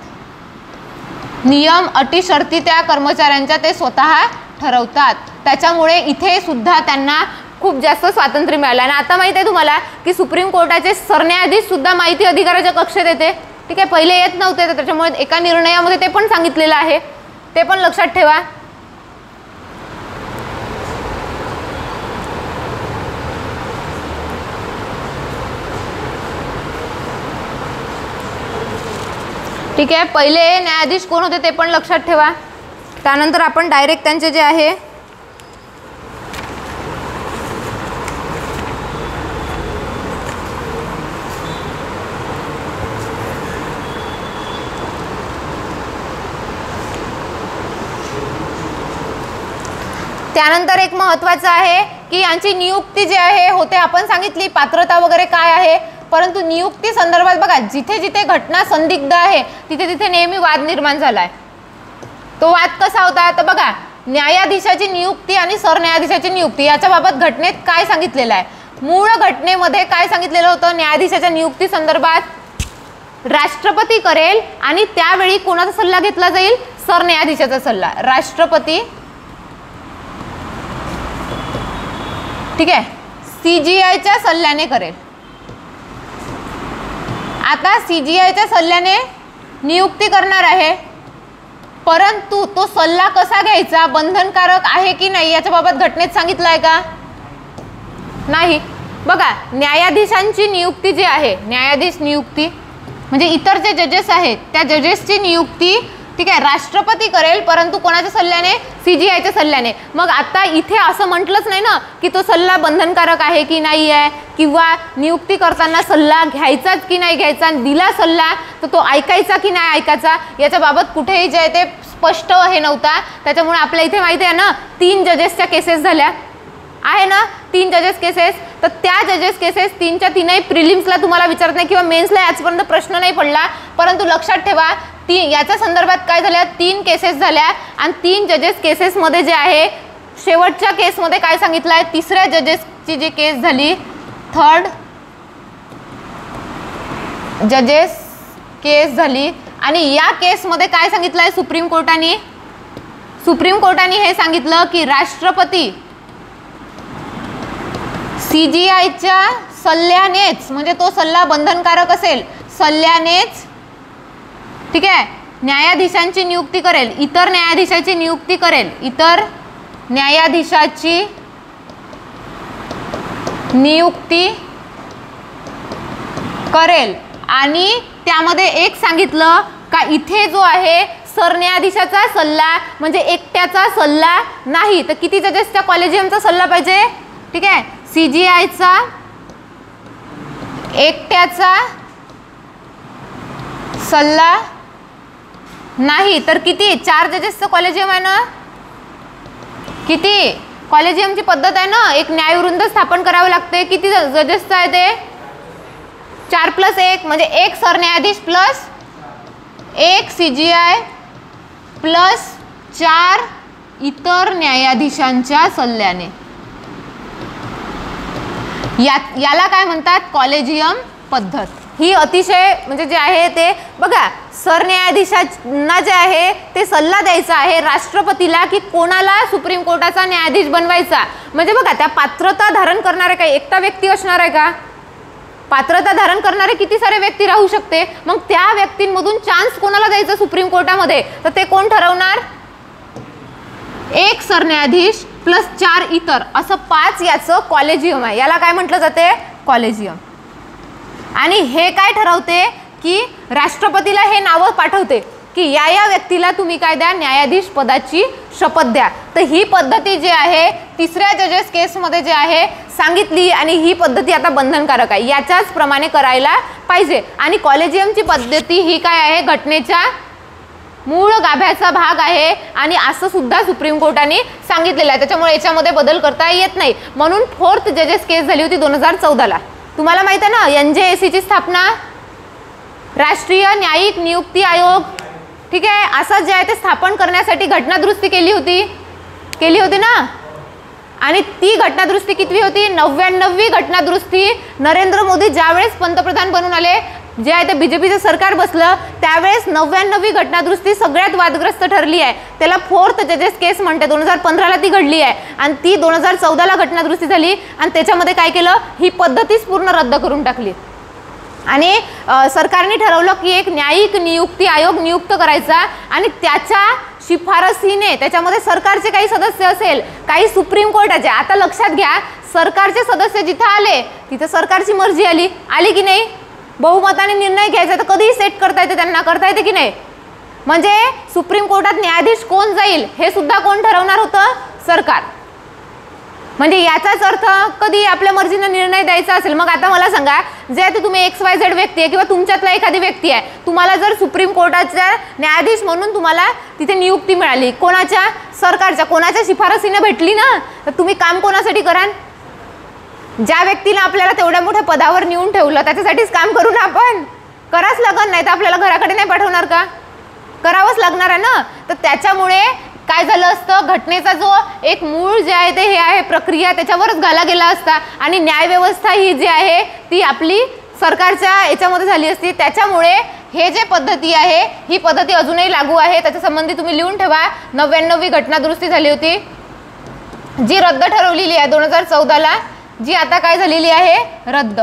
नियम, अटी, शर्ती त्या कर्मचाऱ्यांच्या ते स्वतः ठरवतात, त्याच्यामुळे इथे सुद्धा त्यांना खूप जास्त स्वातंत्र्य मिळालं. आणि आता माहिती आहे तुम्हाला की सुप्रीम कोर्टाचे सरन्यायाधीश सुद्धा माहिती अधिकाराच्या कक्षेत येते. ठीक आहे, पहिले येत नव्हते, तर त्याच्यामुळे एका निर्णयामध्ये ते पण सांगितलेलं आहे, ते पण लक्षात ठेवा. ठीक आहे, पहिले न्यायाधीश कोण होते ते पण लक्षात ठेवा. त्यानंतर आपण डायरेक्ट त्यांचे जे आहे त्यानंतर एक महत्त्वाचं आहे की यांची नियुक्ती जी आहे होते, आपण सांगितली पात्रता वगैरे काय आहे, परंतु नियुक्ती संदर्भात बघा जिथे जिथे घटना संदिग्ध आहे तिथे तिथे नेहमी वाद निर्माण झालाय. तो वाद कसा होता तर बघा, न्यायाधीशाची नियुक्ती आणि सरन्यायाधीशाची नियुक्ती याच्या बाबत घटनेत काय सांगितलेलं आहे. मूळ घटनेमध्ये काय सांगितलेलं होतं, न्यायाधीशाच्या नियुक्ती संदर्भात राष्ट्रपती करेल आणि त्यावेळी कोणाचा सल्ला घेतला जाईल, सरन्यायाधीशाचा सल्ला. राष्ट्रपती, ठीक आहे, CGIच्या सल्ल्याने करेल. आता CGIच्या सल्ल्याने नियुक्ती करणार आहे, परंतु तो सल्ला कसा घ्यायचा, बंधनकारक आहे की नाही याच्या बाबत घटनेत सांगितलं आहे का, नाही. बघा न्यायाधीशांची नियुक्ती जी आहे, न्यायाधीश नियुक्ती म्हणजे इतर जे जजेस आहेत त्या जजेसची नियुक्ती, ठीक आहे, राष्ट्रपती करेल, परंतु कोणाच्या सल्ल्याने, CGIच्या सल्ल्याने. मग आता इथे असं म्हटलंच नाही ना की तो सल्ला बंधनकारक आहे की नाही आहे, किंवा नियुक्ती करताना सल्ला घ्यायचाच की नाही घ्यायचा, दिला सल्ला तर तो ऐकायचा की नाही ऐकायचा याच्या बाबत कुठेही जे आहे ते स्पष्ट हे नव्हता. त्याच्यामुळे आपल्या इथे माहिती आहे ना 3 जजेसच्या केसेस झाल्या आहे ना, 3 जजेस केसेस. तर त्या जजेस केसेस 3च्या 3ही प्रिलिम्सला तुम्हाला विचारत नाही किंवा मेन्सला आजपर्यंत प्रश्न नाही पडला, परंतु लक्षात ठेवा याच्या संदर्भात काय झाल्या, 3 केसेस झाल्या आणि 3 जजेस केसेसमध्ये जे आहे शेवटच्या केसमध्ये काय सांगितलं आहे, तिसऱ्या जजेसची जी केस झाली, 3rd जजेस केस झाली आणि या केसमध्ये काय सांगितलं आहे सुप्रीम कोर्टाने हे सांगितलं की राष्ट्रपती CGIच्या सल्ल्यानेच, म्हणजे तो सल्ला बंधनकारक असेल, सल्ल्यानेच, ठीक आहे, न्यायाधीशांची नियुक्ती करेल, इतर न्यायाधीशाची नियुक्ती करेल, इतर न्यायाधीशाची नियुक्ती करेल. आणि त्यामध्ये एक सांगितलं का इथे जो आहे सरन्यायाधीशाचा सल्ला म्हणजे एकट्याचा सल्ला नाही, तर किती जजेसच्या कॉलेजियमचा सल्ला पाहिजे, ठीक आहे, CGIचा एकट्याचा सल्ला नाही, तर किती, 4 जजेसचं कॉलेजियम आहे ना, किती कॉलेजियमची पद्धत आहे ना, एक न्यायवृंद स्थापन करावे लागते, किती जजेसचं आहे ते 4+1 म्हणजे 1 सरन्यायाधीश प्लस 1 CGI प्लस 4 इतर न्यायाधीशांच्या सल्ल्याने. याला काय म्हणतात, कॉलेजियम पद्धत. ही अतिशय म्हणजे जे आहे ते बघा, सरन्यायाधीशांना जे आहे ते सल्ला द्यायचा आहे राष्ट्रपतीला की कोणाला सुप्रीम कोर्टाचा न्यायाधीश बनवायचा. म्हणजे बघा त्या पात्रता धारण करणारे काही एकटा व्यक्ती असणार आहे का, पात्रता धारण करणारे किती सारे व्यक्ती राहू शकते, मग त्या व्यक्तींमधून चान्स कोणाला द्यायचा सुप्रीम कोर्टामध्ये, तर ते कोण ठरवणार, 1 सरन्यायाधीश प्लस 4 इतर, असं 5 याचं कॉलेजियम आहे. याला काय म्हटलं जाते, कॉलेजियम. आणि हे काय ठरवते की राष्ट्रपतीला हे नावं पाठवते की या व्यक्तीला तुम्ही काय द्या, न्यायाधीश पदाची शपथ द्या. तर ही पद्धती जी आहे तिसऱ्या जजेस केसमध्ये जे आहे सांगितली आणि ही पद्धती आता बंधनकारक आहे, याच्याच प्रमाणे करायला पाहिजे. आणि कॉलेजियमची पद्धती ही काय आहे, घटनेच्या मूळ गाभ्याचा भाग आहे आणि असं सुद्धा सुप्रीम कोर्टाने सांगितलेलं आहे. त्याच्यामुळे याच्यामध्ये बदल करता येत नाही. म्हणून 4th जजेस केस झाली होती 2014ला. तुम्हाला माहित आहे ना NJACची स्थापना, राष्ट्रीय न्यायिक नियुक्ती आयोग, ठीक आहे, असं जे आहे ते स्थापन करण्यासाठी घटनादुरुस्ती केली होती ना. आणि ती घटनादुरुस्ती कितवी होती, 99वी घटनादुरुस्ती. नरेंद्र मोदी ज्यावेळेस पंतप्रधान बनून आले, जे आहे ते BJPचं सरकार बसलं त्यावेळेस 99वी घटनादुरुस्ती सगळ्यात वादग्रस्त ठरली आहे. त्याला 4th जजेस केस म्हणते. 2015ला ती घडली आहे आणि ती 2014ला घटनादुरुस्ती झाली आणि त्याच्यामध्ये काय केलं, ही पद्धतीच पूर्ण रद्द करून टाकली. आणि सरकारने ठरवलं की एक न्यायिक नियुक्ती आयोग नियुक्त करायचा आणि त्याच्या शिफारसीने त्याच्यामध्ये सरकारचे काही सदस्य असेल, काही सुप्रीम कोर्टाचे. आता लक्षात घ्या, सरकारचे सदस्य जिथं आले तिथं सरकारची मर्जी आली की नाही, बहुमताने निर्णय घ्यायचा तर कधीही सेट करता येते, त्यांना करता येते की नाही. म्हणजे सुप्रीम कोर्टात न्यायाधीश कोण जाईल हे सुद्धा कोण ठरवणार होतं, सरकार. म्हणजे याचाच अर्थ कधी आपल्या मर्जीने निर्णय द्यायचा असेल, मग आता मला सांगा, जे आता तुम्ही XYZ व्यक्ती आहे किंवा तुमच्यातला एखादी व्यक्ती आहे, तुम्हाला जर सुप्रीम कोर्टाचा न्यायाधीश म्हणून तुम्हाला तिथे नियुक्ती मिळाली, कोणाच्या, सरकारच्या, कोणाच्या शिफारसीने भेटली ना, तर तुम्ही काम कोणासाठी कराल? ज्या व्यक्तीला आपल्याला तेवढ्या मोठ्या पदावर नेऊन ठेवलं त्याच्यासाठीच काम करू ना आपण, करावंच लागणार, नाही तर आपल्याला घराकडे नाही पाठवणार का? करावंच लागणार आहे ना. तर त्याच्यामुळे काय झालं असतं, घटनेचा जो एक मूळ जे आहे ते हे आहे प्रक्रिया, त्याच्यावरच घाला गेला असता आणि न्यायव्यवस्था ही जी आहे ती आपली सरकारच्या याच्यामध्ये झाली असती. त्याच्यामुळे हे जे पद्धती आहे ही पद्धती अजूनही लागू आहे. त्याच्या संबंधी तुम्ही लिहून ठेवा. 99वी घटना दुरुस्ती झाली होती जी रद्द ठरवलेली आहे 2014ला, जी आता काय झालेली आहे, रद्द.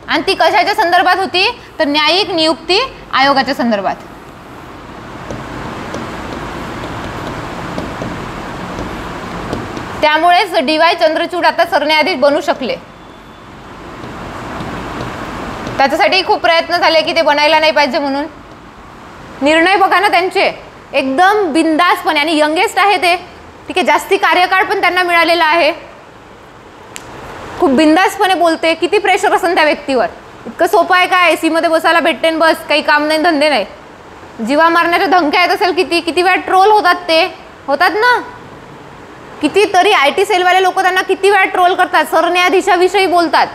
आणि ती कशाच्या संदर्भात होती, तर न्यायिक नियुक्ती आयोगाच्या संदर्भात. त्यामुळेच DY चंद्रचूड आता सरन्यायाधीश बनू शकले. त्याच्यासाठी खूप प्रयत्न झाले की ते बनायला नाही पाहिजे म्हणून. निर्णय बघा ना त्यांचे एकदम बिंदासपणे, आणि यंगेस्ट आहे ते, ठीक आहे, जास्ती कार्यकाळ पण त्यांना मिळालेला आहे. खूप बिंदासपणे बोलते. किती प्रेशर असेल त्या व्यक्तीवर. इतकं सोपं आहे का AC मध्ये बसायला भेटते बस, काही काम नाही, धंदे नाही. जीवा मारण्याच्या धमक्या येत असेल किती, किती वेळा ट्रोल होतात, ते होतात ना. कितीतरी IT सेलवाले लोक त्यांना किती वेळा ट्रोल करतात, सरन्यायाधीशाविषयी बोलतात,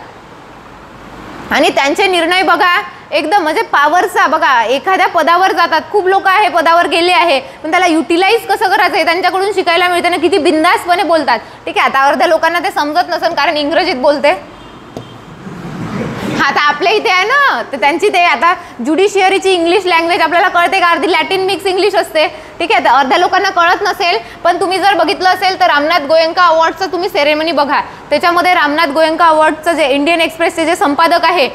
आणि त्यांचे निर्णय बघा एकदम म्हणजे पॉवरचा. बघा एखाद्या पदावर जातात, खूप लोक आहे पदावर गेले आहे, पण त्याला युटिलाइज कसं करायचं आहे त्यांच्याकडून शिकायला मिळते ना. किती बिंदासपणे बोलतात, ठीक आहे. आता अर्ध्या लोकांना ते समजत नसेल कारण इंग्रजीत बोलते. आता आपल्या इथे आहे ना, तर त्यांची ते आता ज्युडिशियरीची इंग्लिश लँग्वेज आपल्याला कळते का, अर्धी लॅटिन मिक्स इंग्लिश असते, ठीक आहे. तर अर्ध्या लोकांना कळत नसेल, पण तुम्ही जर बघितलं असेल तर रामनाथ गोयंका अवॉर्डचं तुम्ही सेरेमनी बघा. त्याच्यामध्ये रामनाथ गोयंका अवॉर्डचं जे इंडियन एक्सप्रेसचे जे संपादक आहे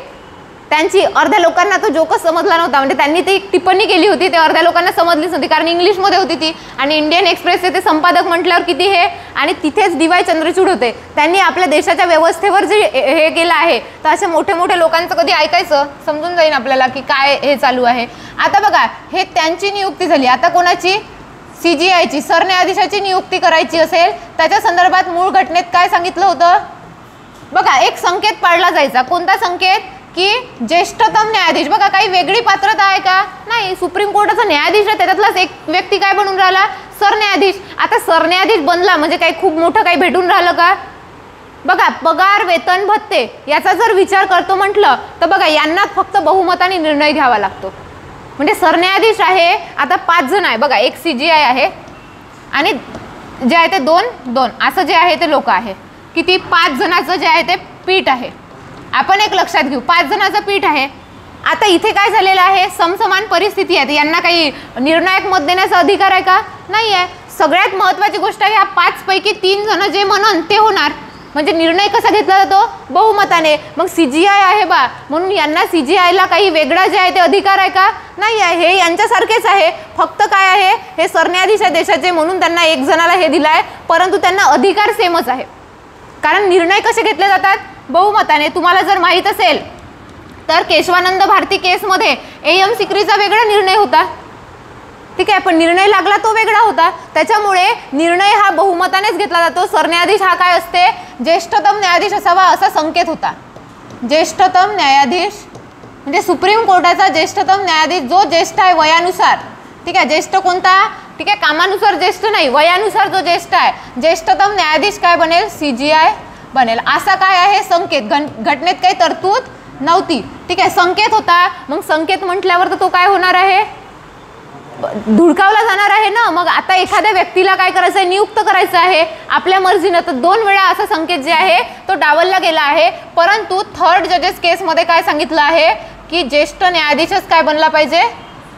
त्यांची अर्ध्या लोकांना तो जोकच समजला नव्हता. म्हणजे त्यांनी ती टिप्पणी केली होती, ते अर्ध्या लोकांना समजलीच नव्हती कारण इंग्लिशमध्ये होती ती. आणि इंडियन एक्सप्रेसचे ते संपादक म्हटल्यावर किती हे, आणि तिथेच DY चंद्रचूड होते. त्यांनी आपल्या देशाच्या व्यवस्थेवर जे हे केलं आहे, तर असे मोठे मोठे लोकांचं कधी ऐकायचं, समजून जाईल आपल्याला की काय हे चालू आहे. आता बघा हे त्यांची नियुक्ती झाली. आता कोणाची, CGIची, सरन्यायाधीशाची नियुक्ती करायची असेल त्याच्या संदर्भात मूळ घटनेत काय सांगितलं होतं बघा, एक संकेत पाळला जायचा. कोणता संकेत, की ज्येष्ठतम न्यायाधीश. बघा काही वेगळी पात्रता आहे का, नाही. सुप्रीम कोर्टाचा न्यायाधीश आहे, त्याच्यातलाच एक व्यक्ती काय बनून राहिला, सरन्यायाधीश. आता सरन्यायाधीश बनला म्हणजे काही खूप मोठं काही भेटून राहिलं का. बघा पगार, वेतन, भत्ते याचा जर विचार करतो म्हटलं तर बघा यांना फक्त बहुमताने निर्णय घ्यावा लागतो. म्हणजे सरन्यायाधीश आहे आता 5 जण आहे बघा, एक CGI आहे आणि जे आहे ते 2 असं जे आहे ते लोक आहे. किती, 5 जणांचं जे आहे ते पीठ आहे. आपण एक लक्षात घेऊ, 5 जणांचं पीठ आहे. आता इथे काय झालेलं आहे, समसमान परिस्थिती आहे. यांना काही निर्णायक मत देण्याचा अधिकार आहे का, नाही आहे. सगळ्यात महत्त्वाची गोष्ट आहे, ह्या 5 पैकी 3 जण जे म्हणन ते होणार. म्हणजे निर्णय कसा घेतला जातो, बहुमताने. मग CGI आहे बा म्हणून यांना CGIला काही वेगळा जे आहे ते अधिकार आहे का, नाही आहे. हे यांच्यासारखेच आहे, फक्त काय आहे, हे सरन्यायाधीश देशाचे म्हणून त्यांना एक जणाला हे दिलं आहे, परंतु त्यांना अधिकार सेमच आहे. कारण निर्णय कसे घेतले जातात, बहुमताने. तुम्हाला जर माहीत असेल तर केशवानंद भारती केसमध्ये AM सिक्रीचा वेगळा निर्णय होता, ठीक आहे, पण निर्णय लागला तो वेगळा होता. त्याच्यामुळे निर्णय हा बहुमतानेच घेतला जातो. सरन्यायाधीश हा काय असते, ज्येष्ठतम न्यायाधीश असावा असा संकेत होता. ज्येष्ठतम न्यायाधीश म्हणजे सुप्रीम कोर्टाचा ज्येष्ठतम न्यायाधीश जो ज्येष्ठ आहे वयानुसार, ठीक आहे. ज्येष्ठ कोणता, ठीक आहे, कामानुसार ज्येष्ठ नाही, वयानुसार जो ज्येष्ठ आहे, ज्येष्ठतम न्यायाधीश काय बनेल, CGI बनेल. असा काय आहे संकेत. घटनेत काही तरतूद नव्हती, ठीक आहे, संकेत होता. मग संकेत म्हटल्यावर तर तो काय होणार आहे, धुडकावला जाणार आहे ना. मग आता एखाद्या व्यक्तीला काय करायचं आहे, नियुक्त करायचं आहे आपल्या मर्जीनं, तर 2 वेळा असा संकेत जे आहे तो डावलला गेला आहे. परंतु 3rd जजेस केसमध्ये काय सांगितलं आहे की ज्येष्ठ न्यायाधीशच काय बनला पाहिजे,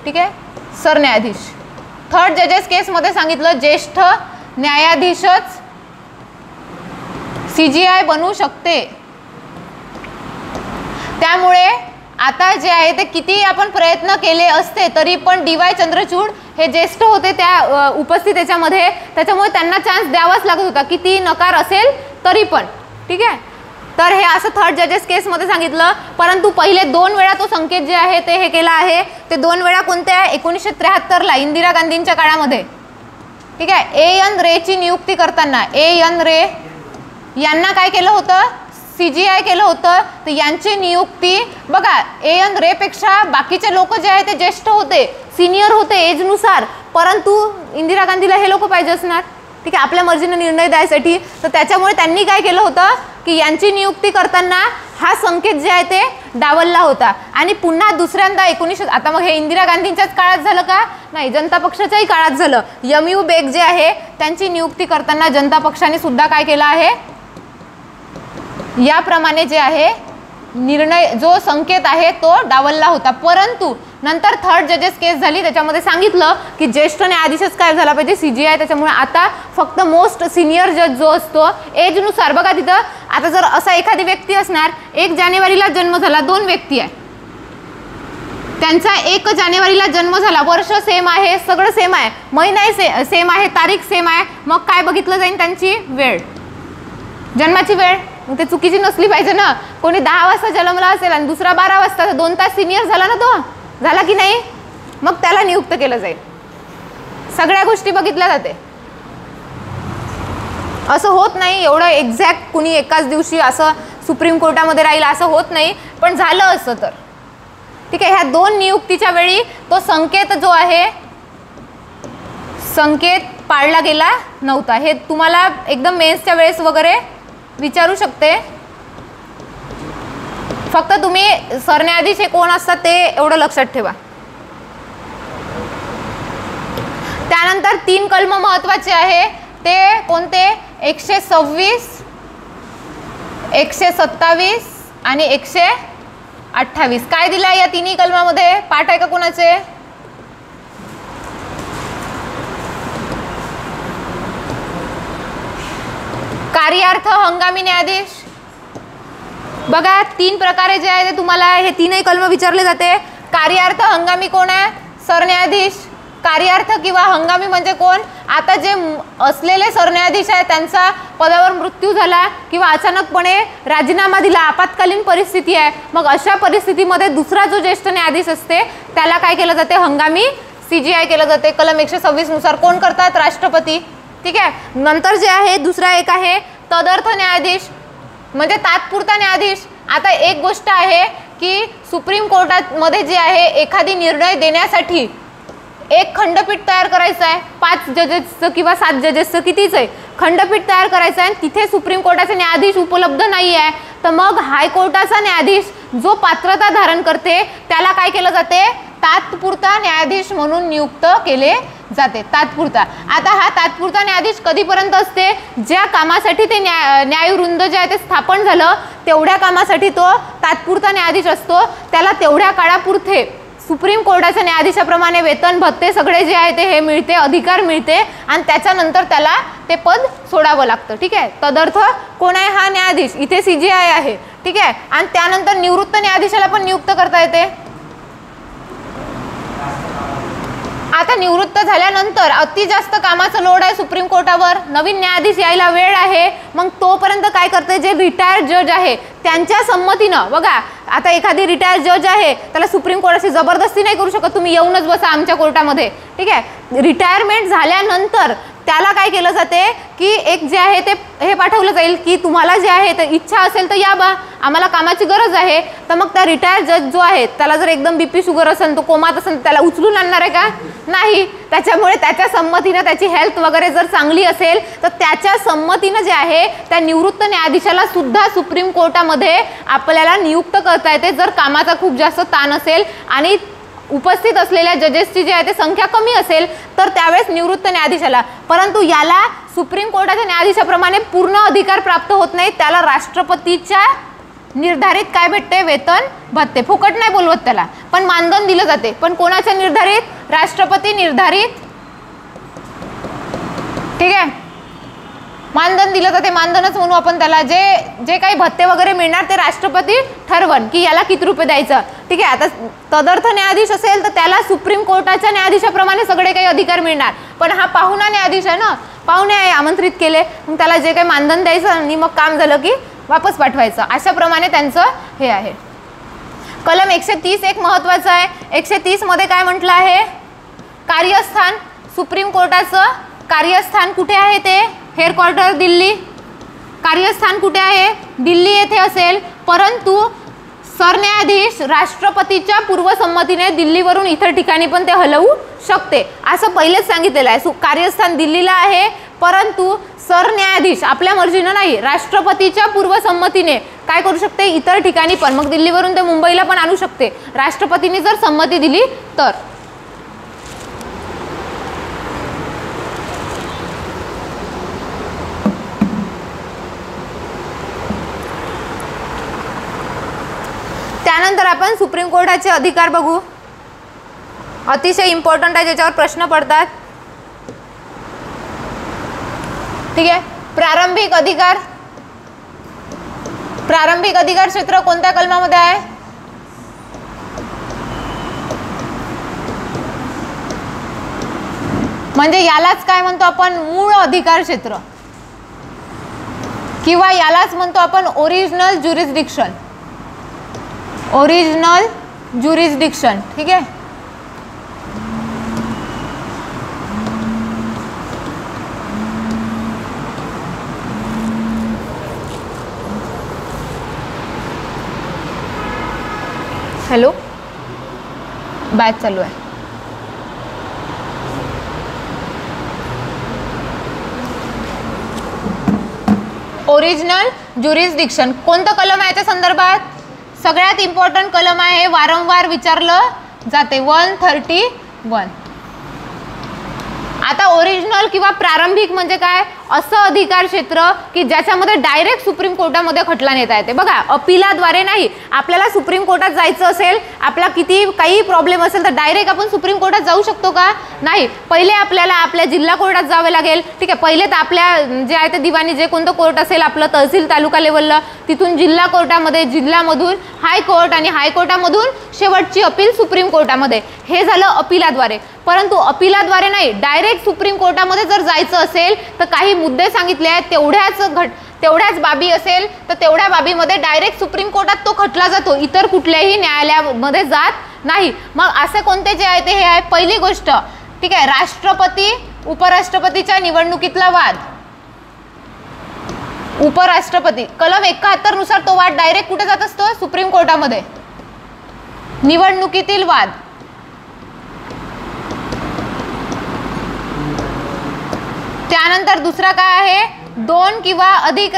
ठीक आहे, सरन्यायाधीश. 3rd जजेस केसमध्ये सांगितलं ज्येष्ठ न्यायाधीशच CGI बनू शकते. त्यामुळे आता जे आहे ते किती आपण प्रयत्न केले असते तरी पण DY चंद्रचूड हे ज्येष्ठ होते त्या उपस्थित याच्यामध्ये, त्याच्यामुळे त्यांना चान्स द्यावाच लागत होता किती नकार असेल तरी पण, ठीक आहे. तर हे असं 3rd जजेस केसमध्ये सांगितलं. परंतु पहिले 2 वेळा तो संकेत जे आहे ते हे केला आहे. ते 2 वेळा कोणत्या, 1973ला इंदिरा गांधींच्या काळामध्ये, ठीक आहे. A.N. रेची नियुक्ती करताना, A.N. रे यांना काय केलं होतं, CGI केलं होतं. तर यांची नियुक्ती बघा AN रेपेक्षा बाकीचे लोक जे आहे ते ज्येष्ठ होते, सिनियर होते एजनुसार, परंतु इंदिरा गांधीला हे लोक पाहिजे असणार, ठीक आहे, आपल्या मर्जीने निर्णय द्यायसाठी. तर त्याच्यामुळे त्यांनी काय केलं होतं की यांची नियुक्ती करताना हा संकेत जे आहे ते डावलला होता. आणि पुन्हा दुसऱ्यांदा 1900, आता मग हे इंदिरा गांधींच्याच काळात झालं का, नाही, जनता पक्षाच्याही काळात झालं. MU बेग जे आहे त्यांची नियुक्ती करताना जनता पक्षाने सुद्धा काय केलं आहे, याप्रमाणे जे आहे निर्णय जो संकेत आहे तो डावलला होता. परंतु नंतर थर्ड जजेस केस झाली, त्याच्यामध्ये सांगितलं की ज्येष्ठ न्यायाधीशच काय झाला पाहिजे, CGI. त्याच्यामुळे आता फक्त मोस्ट सिनियर जज जो असतो एजनुसार, बघा तिथं आता जर असा एखादी व्यक्ती असणार, 1 जानेवारीला जन्म झाला, 2 व्यक्ती आहे, त्यांचा 1 जानेवारीला जन्म झाला, वर्ष सेम आहे, सगळं सेम आहे, महिनाही सेम आहे, तारीख सेम आहे, मग काय बघितलं जाईल, त्यांची वेळ, जन्माची वेळ. मग ते चुकीची नसली पाहिजे ना. कोणी 10 वाजता जन्मला असेल आणि दुसरा 12 वाजता, 2 तास सिनियर झाला ना, तो झाला की नाही, मग त्याला नियुक्त केलं जाईल. सगळ्या गोष्टी बघितल्या जाते. असं होत नाही एवढं एक्झॅक्ट कुणी एकाच दिवशी असं सुप्रीम कोर्टामध्ये राहील असं होत नाही, पण झालं असं तर ठीक आहे. ह्या 2 नियुक्तीच्या वेळी तो संकेत जो आहे, संकेत पाळला गेला नव्हता. हे तुम्हाला एकदम मेन्सच्या वेळेस वगैरे विचारू शकते. फक्त तुम्ही सरन्यायाधीश हे कोण असतात ते एवढं लक्षात ठेवा. त्यानंतर 3 कलम महत्त्वाचे आहे, ते कोणते, 126, 127 आणि 128. काय दिलं या तिन्ही कलमामध्ये, पाठ आहे का कोणाचे, कार्यार्थ हंगामी न्यायाधीश. बघा 3 प्रकारे जे आहे ते तुम्हाला हे 3ही कलम विचारले जाते. कार्यार्थ हंगामी कोण आहे, सरन्यायाधीश. कार्यार्थ किंवा हंगामी म्हणजे कोण, आता जे असलेले सरन्यायाधीश आहे त्यांचा पदावर मृत्यू झाला किंवा अचानकपणे राजीनामा दिला, आपत्कालीन परिस्थिती आहे, मग अशा परिस्थितीमध्ये दुसरा जो ज्येष्ठ न्यायाधीश असते त्याला काय केलं जाते, हंगामी CGI केलं जाते. कलम 126 नुसार कोण करतात, राष्ट्रपती. ठीक आहे. नंतर जे आहे दुसरा एक आहे तदर्थ न्यायाधीश, म्हणजे तात्पुरता न्यायाधीश. आता एक गोष्ट आहे की सुप्रीम कोर्टामध्ये जे आहे एखादी निर्णय देण्यासाठी एक खंडपीठ तयार करायचं आहे, 5 जजेसचं किंवा 7 जजेसचं कितीच आहे खंडपीठ तयार करायचं आहे, तिथे सुप्रीम कोर्टाचे न्यायाधीश उपलब्ध नाही आहे, तर मग हायकोर्टाचा न्यायाधीश जो पात्रता धारण करते त्याला काय केलं जाते, तात्पुरता न्यायाधीश म्हणून नियुक्त केले जाते. तात्पुरता. आता हा तात्पुरता न्यायाधीश कधीपर्यंत असते, ज्या कामासाठी ते न्यायवृंद जे आहे ते स्थापन झालं तेवढ्या कामासाठी तो तात्पुरता न्यायाधीश असतो. त्याला तेवढ्या काळापुरते सुप्रीम कोर्टाच्या न्यायाधीशाप्रमाणे वेतन भत्ते सगळे जे आहे ते हे मिळते, अधिकार मिळते आणि त्याच्यानंतर त्याला ते पद सोडावं लागतं. ठीक आहे. तदर्थ कोण आहे, हा न्यायाधीश. इथे CGI आहे. ठीक आहे. आणि त्यानंतर निवृत्त न्यायाधीशाला पण नियुक्त करता येते. आता निवृत्त झाल्यानंतर अति जास्त कामाचं लोड आहे सुप्रीम कोर्टावर, नवीन न्यायाधीश यायला वेळ आहे, मग तोपर्यंत काय करते, जे रिटायर्ड जज आहे त्यांच्या संमतीनं, बघा आता एखादी रिटायर्ड जज आहे त्याला सुप्रीम कोर्टाची जबरदस्ती नाही करू शकत, तुम्ही येऊनच बसा आमच्या कोर्टामध्ये. ठीक आहे. रिटायरमेंट झाल्यानंतर त्याला काय केलं जाते की एक जे आहे ते हे पाठवलं जाईल की तुम्हाला जे आहे ते इच्छा असेल तर या बा, आम्हाला कामाची गरज आहे. तर मग त्या रिटायर्ड जज जो आहे त्याला जर एकदम BP शुगर असेल, तो कोमात असेल, त्याला उचलून आणणार आहे का, नाही. त्याच्यामुळे त्याच्या संमतीनं, त्याची हेल्थ वगैरे जर चांगली असेल तर त्याच्या संमतीनं जे आहे त्या निवृत्त न्यायाधीशाला सुद्धा सुप्रीम कोर्टामध्ये आपल्याला नियुक्त करता येते, जर कामाचा खूप जास्त ताण असेल आणि उपस्थित असलेल्या जजेसची जी आहे ते संख्या कमी असेल तर त्यावेळेस निवृत्त न्यायाधीशाला. परंतु याला सुप्रीम कोर्टाच्या न्यायाधीशाप्रमाणे पूर्ण अधिकार प्राप्त होत नाही, त्याला राष्ट्रपतीच्या निर्धारित काय भेटते, वेतन भत्ते. फुकट नाही बोलवत त्याला, पण मानधन दिलं जाते. पण कोणाच्या निर्धारित, राष्ट्रपती निर्धारित. ठीक आहे. मानधन दिलं जाते, मानधनच म्हणू आपण त्याला. जे काही भत्ते वगैरे मिळणार ते राष्ट्रपती ठरवन की याला किती रुपये द्यायचं. ठीक आहे. आता तदर्थ न्यायाधीश असेल तर त्याला सुप्रीम कोर्टाच्या न्यायाधीशाप्रमाणे सगळे काही अधिकार मिळणार. पण हा पाहुणा न्यायाधीश आहे ना, पाहुणे आहे, आमंत्रित केले, मग त्याला जे काही मानधन द्यायचं आणि मग काम झालं की वापस पाठवायचं, अशाप्रमाणे त्यांचं हे आहे. कलम 130 एक महत्त्वाचं आहे. 130 मध्ये काय म्हटलं आहे, कार्यस्थान. सुप्रीम कोर्टाचं कार्यस्थान कुठे आहे, ते हेडक्वार्टर दिल्ली. कार्यस्थान कुठे आहे? दिल्ली येथे असेल, परंतु सरन्यायाधीश राष्ट्रपतीच्या पूर्वसंमतीने दिल्लीवरून इतर ठिकाणी पण ते हलवू शकते, असं पहिलेच सांगितलेलं आहे. कार्यस्थान दिल्लीला आहे, परंतु सरन्यायाधीश आपल्या मर्जीनं नाही, राष्ट्रपतीच्या पूर्वसंमतीने काय करू शकते? इतर ठिकाणी पण. मग दिल्लीवरून ते मुंबईला पण आणू शकते, राष्ट्रपतीने जर संमती दिली तर. त्यानंतर आपण सुप्रीम कोर्टाचे अधिकार बघू. अतिशय इम्पॉर्टंट आहे, ज्याच्यावर प्रश्न पडतात. ठीक आहे. प्रारंभिक अधिकार. प्रारंभिक अधिकार क्षेत्र कोणत्या कलमामध्ये आहे? म्हणजे यालाच काय म्हणतो आपण? मूळ अधिकार क्षेत्र, किंवा यालाच म्हणतो आपण ओरिजिनल ज्युरिस्डिक्शन. Original jurisdiction. ठीक आहे. हॅलो, बॅच चालू आहे. ओरिजिनल ज्युरिस्डिक्शन कोणतं कलम आहे याच्या संदर्भात? सगळ्यात इम्पॉर्टंट कलम आहे, वारंवार विचारलं जाते, 131. आता ओरिजिनल किंवा प्रारंभिक म्हणजे काय? असं अधिकार क्षेत्र की ज्याच्यामध्ये डायरेक्ट सुप्रीम कोर्टामध्ये खटला नेता येते. बघा, अपिलाद्वारे नाही. आपल्याला सुप्रीम कोर्टात जायचं असेल, आपला किती काही प्रॉब्लेम असेल, तर डायरेक्ट आपण सुप्रीम कोर्टात जाऊ शकतो का? नाही. पहिले आपल्याला आपल्या जिल्हा कोर्टात जावे लागेल. ठीक आहे. पहिले तर आपल्या जे आहे ते दिवाणी, जे कोणतं कोर्ट असेल आपलं, तहसील तालुका लेवलला, तिथून जिल्हा कोर्टामध्ये, जिल्ह्यामधून हायकोर्ट, आणि हायकोर्टामधून शेवटची अपील सुप्रीम कोर्टामध्ये. हे झालं अपिलाद्वारे. परंतु अपिलाद्वारे नाही, डायरेक्ट सुप्रीम कोर्टामध्ये जर जायचं असेल तर काही मुद्दे सांगितले आहेत, तेवढ्याच बाबी असेल तर तेवढ्या बाबीमध्ये डायरेक्ट सुप्रीम कोर्टात तो खटला जातो, इतर कुठल्याही न्यायालयामध्ये जात नाही. मग असे कोणते जे आहे ते हे आहे. पहिली गोष्ट, ठीक आहे, राष्ट्रपती उपराष्ट्रपतीच्या निवडणुकीतला वाद. उपराष्ट्रपती कलम 71 नुसार तो वाद डायरेक्ट कुठे जात असतो? सुप्रीम कोर्टामध्ये. निवडणुकीतील वाद. त्यानंतर दुसरा काय आहे? दोन किंवा अधिक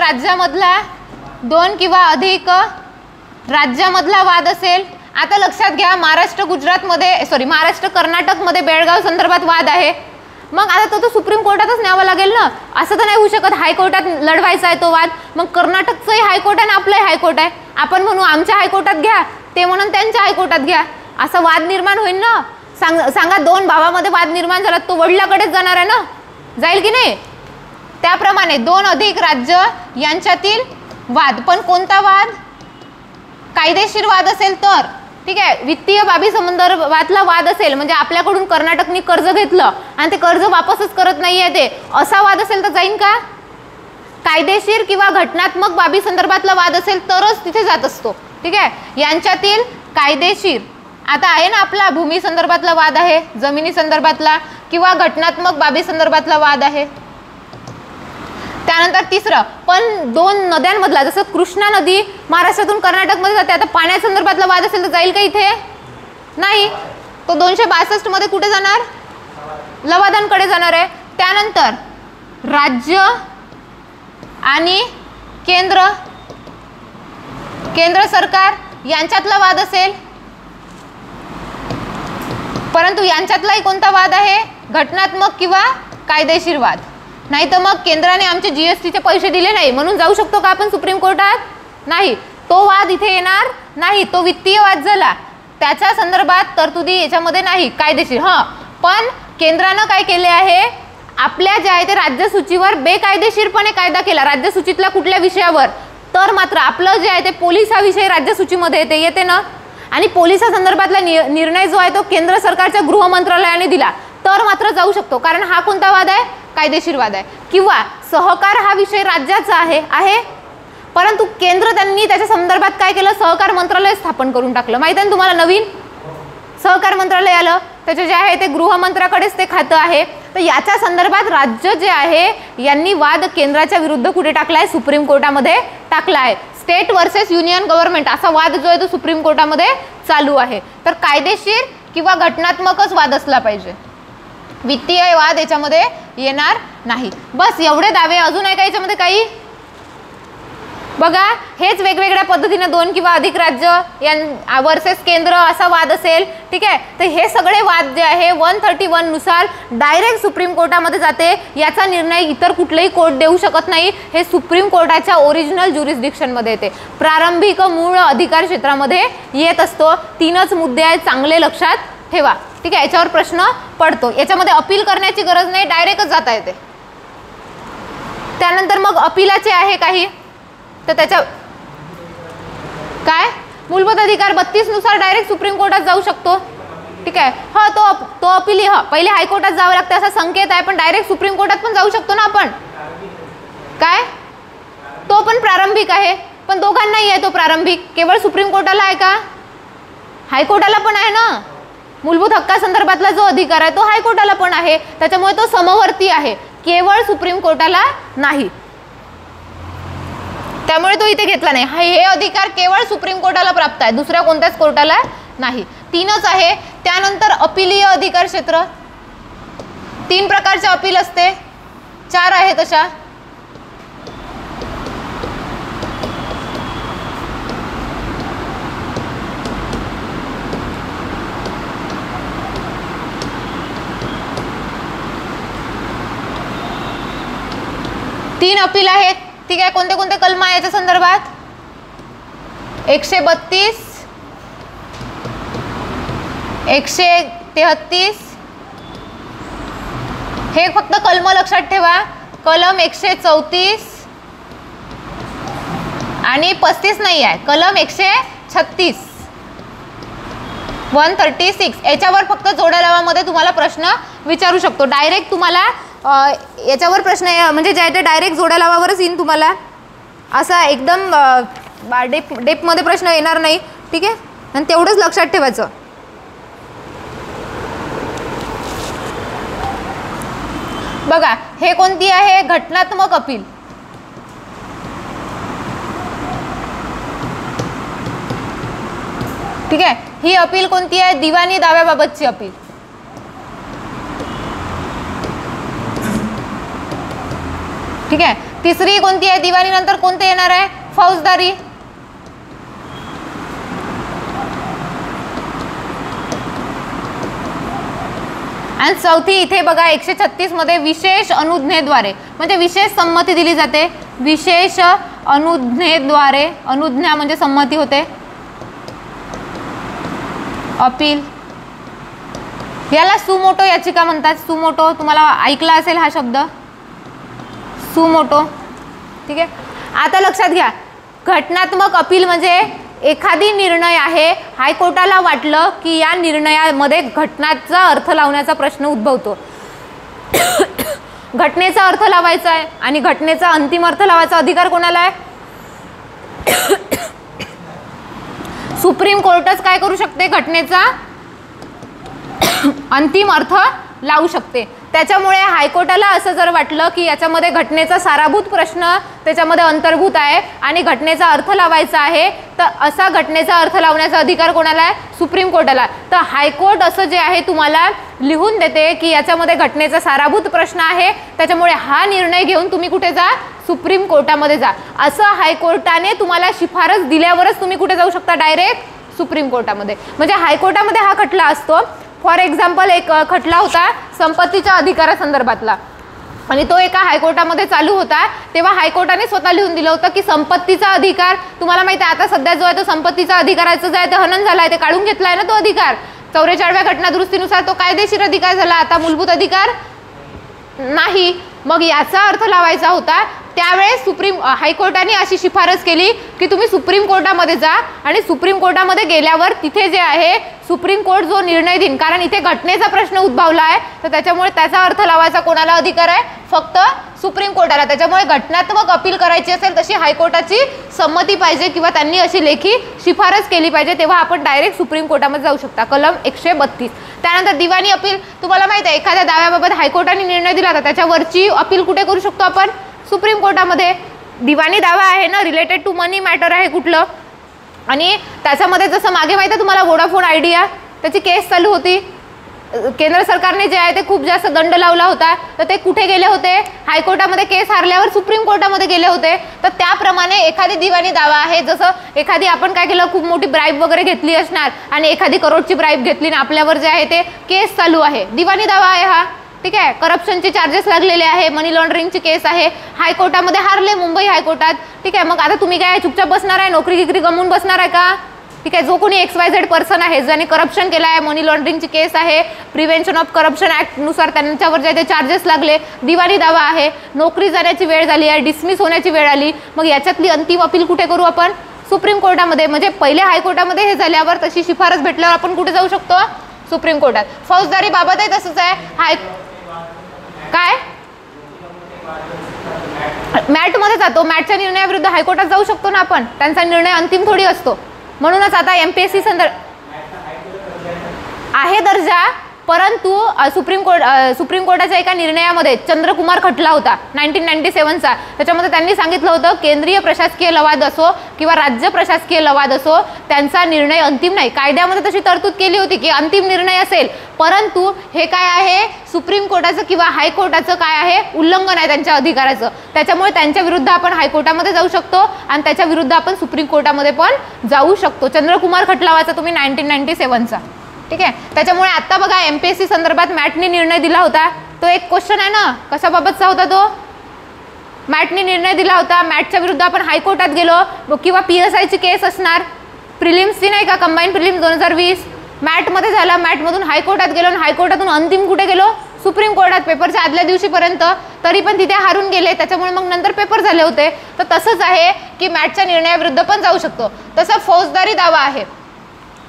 राज्यामधला वाद असेल. आता लक्षात घ्या, महाराष्ट्र कर्नाटकमध्ये बेळगाव संदर्भात वाद आहे. मग आता तो सुप्रीम कोर्टातच न्यावा लागेल ना, असं तर नाही होऊ शकत. हायकोर्टात लढवायचा आहे तो वाद, मग कर्नाटकचंही हायकोर्ट आहे आणि आपलंही हायकोर्ट आहे. आपण म्हणू आमच्या हायकोर्टात घ्या, ते म्हणून त्यांच्या हायकोर्टात घ्या, असा वाद निर्माण होईल ना. सांगा, दोन भावामध्ये वाद निर्माण झाला, तो वडिलाकडेच जाणार आहे ना, जाईल की नाही? त्याप्रमाणे दोन अधिक राज्य यांच्यातील वाद. पण कोणता वाद? कायदेशीर वाद असेल तर. ठीक आहे. वित्तीय बाबी संदर्भातला वाद असेल, म्हणजे आपल्याकडून कर्नाटकनी कर्ज घेतलं आणि ते कर्ज वापसच करत नाहीये, ते असा वाद असेल तर जाईन का? कायदेशीर किंवा घटनात्मक बाबी संदर्भातला वाद असेल तरच तिथे जात असतो. ठीक आहे. यांच्यातील कायदेशीर, आता आहे ना आपला भूमी संदर्भातला वाद आहे, जमिनी संदर्भातला, किंवा घटनात्मक बाबी संदर्भातला वाद आहे. त्यानंतर तिसरं, पण दोन नद्यांमधला, जसं कृष्णा नदी महाराष्ट्रातून कर्नाटकमध्ये जाते, आता पाण्या संदर्भातला वाद असेल तर जाईल का इथे? नाही. तो 262 मध्ये कुठे जाणार? लवादांकडे जाणार आहे. त्यानंतर राज्य आणि केंद्र सरकार यांच्यातला वाद असेल, परंतु यांच्यातलाही कोणता वाद आहे? घटनात्मक किंवा कायदेशीर वाद. नाही तर मग केंद्राने आमचे जीएसटीचे पैसे दिले नाही म्हणून जाऊ शकतो का आपण सुप्रीम कोर्टात? नाही. तो वाद इथे येणार नाही, तो वित्तीय वाद झाला, त्याच्या संदर्भात तरतुदी याच्यामध्ये नाही. कायदेशीर पण केंद्रानं काय केले आहे? आपल्या जे आहे ते राज्यसूचीवर बेकायदेशीरपणे कायदा केला. राज्यसूचीतल्या कुठल्या विषयावर? तर मात्र आपलं जे आहे ते पोलीस हा विषय राज्यसूचीमध्ये येते ना, आणि पोलिसा संदर्भातला निर्णय जो आहे तो केंद्र सरकारच्या गृह मंत्रालयाने दिला, तर मात्र जाऊ शकतो. कारण हा कोणता वाद आहे? कायदेशीर वाद आहे. किंवा सहकार हा विषय राज्याचा आहे, परंतु केंद्र त्यांनी त्याच्या संदर्भात काय केलं? सहकार मंत्रालय स्थापन करून टाकलं. माहिती आहे तुम्हाला, नवीन सहकार मंत्रालय आलं. त्याचे जे आहे ते गृहमंत्र्याकडेच ते खातं आहे. तर याच्या संदर्भात राज्य जे आहे यांनी वाद केंद्राच्या विरुद्ध कुठे टाकलाय? सुप्रीम कोर्टामध्ये टाकला आहे. स्टेट वर्सेस युनियन गव्हर्नमेंट असा वाद जो आहे तो सुप्रीम कोर्टामध्ये चालू आहे. तर कायदेशीर किंवा घटनात्मकच वाद असला पाहिजे, वित्तीय वाद याच्यामध्ये येणार नाही. बस एवढे दावे. अजून आहे का याच्यामध्ये काही? बघा, हेच वेगवेगळ्या पद्धतीने 2 किंवा अधिक राज्य या वर्सेस केंद्र असा वाद असेल, ठीक आहे. तर हे सगळे वाद जे आहे 131 नुसार डायरेक्ट सुप्रीम कोर्टामध्ये जाते. याचा निर्णय इतर कुठलेही कोर्ट देऊ शकत नाही. हे सुप्रीम कोर्टाच्या ओरिजिनल ज्युरिस्डिक्शनमध्ये येते, प्रारंभिक मूळ अधिकार क्षेत्रामध्ये येत असतो. 3च मुद्दे आहेत, चांगले लक्षात ठेवा, ठीक आहे. याच्यावर प्रश्न पडतो. याच्यामध्ये अपील करण्याची गरज नाही, डायरेक्टच जाता येते. त्यानंतर मग अपीलाचे आहे काही, तर त्याच्या काय मूलभूत अधिकार 32 नुसार डायरेक्ट सुप्रीम कोर्टात जाऊ शकतो, ठीक आहे. हा तो अपील पहिले हायकोर्टात जावं लागतं असा संकेत आहे, पण डायरेक्ट सुप्रीम कोर्टात पण जाऊ शकतो ना आपण. काय तो पण प्रारंभिक आहे, पण दोघांनाही आहे तो प्रारंभिक. केवळ सुप्रीम कोर्टाला आहे का? हायकोर्टाला पण आहे ना. मूलभूत हक्कासंदर्भातला जो अधिकार आहे तो हायकोर्टाला पण आहे, त्याच्यामुळे तो समवर्ती आहे, केवळ सुप्रीम कोर्टाला नाही. त्यामुळे तो इथे घेतला नाही. हे अधिकार केवळ सुप्रीम कोर्टाला प्राप्त आहे, दुसऱ्या कोणत्याच कोर्टाला नाही. 3च आहे. त्यानंतर अपीलीय अधिकार क्षेत्र. 3 प्रकारचे अपील असते, 4 आहे तशा. तीन अपील आहेत, ठीक आहे. कोणते कोणते कलम आहे याच्या संदर्भात? 132, 133. हे फक्त कलम लक्षात ठेवा. कलम 134 आणि 35 नाही आहे, कलम 136, 136. याच्यावर फक्त जोड्या लावामध्ये तुम्हाला प्रश्न विचारू शकतो. डायरेक्ट तुम्हाला याच्यावर प्रश्न म्हणजे जे आहे ते डायरेक्ट जोड्या लावावरच येईन तुम्हाला, असा एकदम डेपमध्ये प्रश्न येणार नाही, ठीक आहे. आणि तेवढंच लक्षात ठेवायचं. बघा, हे कोणती आहे? घटनात्मक अपील. ठीक आहे. ही अपील कोणती आहे? दिवाणी दाव्याबाबतची अपील. ठीक आहे. तिसरी कोणती आहे? दिवाणी नंतर कोणते येणार आहे? फौजदारी. आणि चौथी इथे बघा 136 मध्ये विशेष अनुज्ञेद्वारे, म्हणजे विशेष संमती दिली जाते. विशेष अनुज्ञेद्वारे, अनुज्ञा म्हणजे संमती होते, अपील. याला सुमोटो याचिका म्हणतात. सुमोटो तुम्हाला ऐकला असेल हा शब्द, सुमोटो. ठीक आहे. आता लक्षात घ्या, घटनात्मक अपील म्हणजे एखादी निर्णय आहे, हायकोर्टाला वाटलं की या निर्णयामध्ये घटनाचा अर्थ लावण्याचा प्रश्न उद्भवतो, घटनेचा अर्थ लावायचा आहे आणि घटनेचा अंतिम अर्थ लावायचा अधिकार कोणाला आहे? सुप्रीम कोर्टच काय करू शकते? घटनेचा अंतिम अर्थ लावू शकते. त्याच्यामुळे हायकोर्टाला असं जर वाटलं की याच्यामध्ये घटनेचा साराभूत प्रश्न त्याच्यामध्ये अंतर्भूत आहे आणि घटनेचा अर्थ लावायचा आहे, तर असा घटनेचा अर्थ लावण्याचा अधिकार कोणाला आहे? सुप्रीम कोर्टाला. तर हायकोर्ट असं जे आहे तुम्हाला लिहून देते की याच्यामध्ये घटनेचा साराभूत प्रश्न आहे, त्याच्यामुळे हा निर्णय घेऊन तुम्ही कुठे जा? सुप्रीम कोर्टामध्ये जा. असं हायकोर्टाने तुम्हाला शिफारस दिल्यावरच तुम्ही कुठे जाऊ शकता? डायरेक्ट सुप्रीम कोर्टामध्ये. म्हणजे हायकोर्टामध्ये हा खटला असतो. फॉर एक्झाम्पल एक खटला होता संपत्तीच्या अधिकारासंदर्भातला आणि तो एका हायकोर्टामध्ये चालू होता, तेव्हा हायकोर्टाने स्वतः लिहून दिलं होतं की संपत्तीचा अधिकार, तुम्हाला माहिती आहे आता सध्या जो आहे तो संपत्तीचा अधिकाराचा जो आहे तो हनन झाला आहे, ते काढून घेतला आहे ना तो अधिकार. 44व्या घटना दुरुस्तीनुसार तो कायदेशीर अधिकार झाला, आता मूलभूत अधिकार नाही. मग याचा अर्थ लावायचा होता त्यावेळेस हायकोर्टाने अशी शिफारस केली की तुम्ही सुप्रीम कोर्टामध्ये जा आणि सुप्रीम कोर्टामध्ये गेल्यावर तिथे जे आहे सुप्रीम कोर्ट जो निर्णय देईन, कारण इथे घटनेचा प्रश्न उद्भवला आहे तर त्याच्यामुळे त्याचा अर्थ लावायचा कोणाला अधिकार आहे, फक्त सुप्रीम कोर्टाला. त्याच्यामुळे घटनात्मक अपील करायची असेल तशी हायकोर्टाची संमती पाहिजे किंवा त्यांनी अशी लेखी शिफारस केली पाहिजे, तेव्हा आपण डायरेक्ट सुप्रीम कोर्टामध्ये जाऊ शकता. कलम 132. त्यानंतर दिवाणी अपील. तुम्हाला माहिती आहे एखाद्या दाव्याबाबत हायकोर्टाने निर्णय दिला तर त्याच्यावरची अपील कुठे करू शकतो आपण, सुप्रीम कोर्टामध्ये. दिवाणी दावा आहे ना, रिलेटेड टू मनी मॅटर आहे कुठलं, आणि त्याच्यामध्ये जसं मागे माहिती आहे तुम्हाला वोडाफोन आयडिया त्याची केस चालू होती, केंद्र सरकारने जे आहे ते खूप जास्त दंड लावला होता, तर ते कुठे गेले होते, हायकोर्टामध्ये केस हारल्यावर सुप्रीम कोर्टामध्ये गेले होते. तर त्याप्रमाणे एखादी दिवाणी दावा आहे, जसं एखादी आपण काय केलं खूप मोठी ब्राईब वगैरे घेतली असणार आणि एखादी करोडची ब्राईब घेतली आणि आपल्यावर जे आहे ते केस चालू आहे, दिवाणी दावा आहे हा. ठीक आहे, करप्शनचे चार्जेस लागलेले आहे, मनी लॉन्ड्रिंगची केस आहे, हायकोर्टामध्ये हारले मुंबई हायकोर्टात. ठीक आहे, मग आता तुम्ही काय चुपचाप बसणार आहे, नोकरी गिकरी गमवून बसणार आहे का. ठीक आहे, जो कोणी XYZ पर्सन आहे ज्याने करप्शन केलं आहे, मनी लॉन्ड्रिंगची केस आहे, प्रिव्हेन्शन ऑफ करप्शन ॲक्टनुसार त्यांच्यावर जे ते चार्जेस लागले, दिवाणी दावा आहे, नोकरी जाण्याची वेळ झाली आहे, डिसमिस होण्याची वेळ आली, मग याच्यातली अंतिम अपील कुठे करू आपण, सुप्रीम कोर्टामध्ये. म्हणजे पहिले हायकोर्टामध्ये हे झाल्यावर तशी शिफारस भेटल्यावर आपण कुठे जाऊ शकतो, सुप्रीम कोर्टात. फौजदारी बाबत आहे तसंच आहे, काय मॅटमध्ये जातो, मॅटच्या निर्णयाविरुद्ध हायकोर्टात जाऊ शकतो ना आपण, त्यांचा निर्णय अंतिम थोडी असतो. म्हणूनच आता MPSC आहे दर्जा, परंतु सुप्रीम कोर्टाच्या एका निर्णयामध्ये चंद्रकुमार खटला होता 1997चा, त्याच्यामध्ये त्यांनी सांगितलं होतं केंद्रीय प्रशासकीय लवाद असो किंवा राज्य प्रशासकीय लवाद असो त्यांचा निर्णय अंतिम नाही. कायद्यामध्ये तशी तरतूद केली होती की अंतिम निर्णय असेल, परंतु हे काय आहे सुप्रीम कोर्टाचं किंवा हायकोर्टाचं काय आहे उल्लंघन आहे त्यांच्या अधिकाराचं, त्याच्यामुळे त्यांच्या विरुद्ध आपण हायकोर्टामध्ये जाऊ शकतो आणि त्याच्या विरुद्ध आपण सुप्रीम कोर्टामध्ये पण जाऊ शकतो. चंद्रकुमार खटला वाचा तुम्ही 1997चा. ठीक आहे, त्याच्यामुळे आता बघा MPSC संदर्भात मॅटने निर्णय दिला होता, तो एक क्वेश्चन आहे ना, कशाबाबतचा होता तो, मॅटने निर्णय दिला होता, मॅटच्या विरुद्ध आपण हायकोर्टात गेलो किंवा PSIची केस असणार, प्रिलिम्सची नाही का, कंबाईन प्रिलिम्स 2020 मॅटमध्ये झाला, मॅटमधून हायकोर्टात गेलो आणि हायकोर्टातून अंतिम कुठे गेलो, सुप्रीम कोर्टात पेपरच्या आदल्या दिवशीपर्यंत, तरी पण तिथे हारून गेले, त्याच्यामुळे मग नंतर पेपर झाले होते. तर तसंच आहे की मॅटच्या निर्णयाविरुद्ध पण जाऊ शकतो. तसं फौजदारी दावा आहे,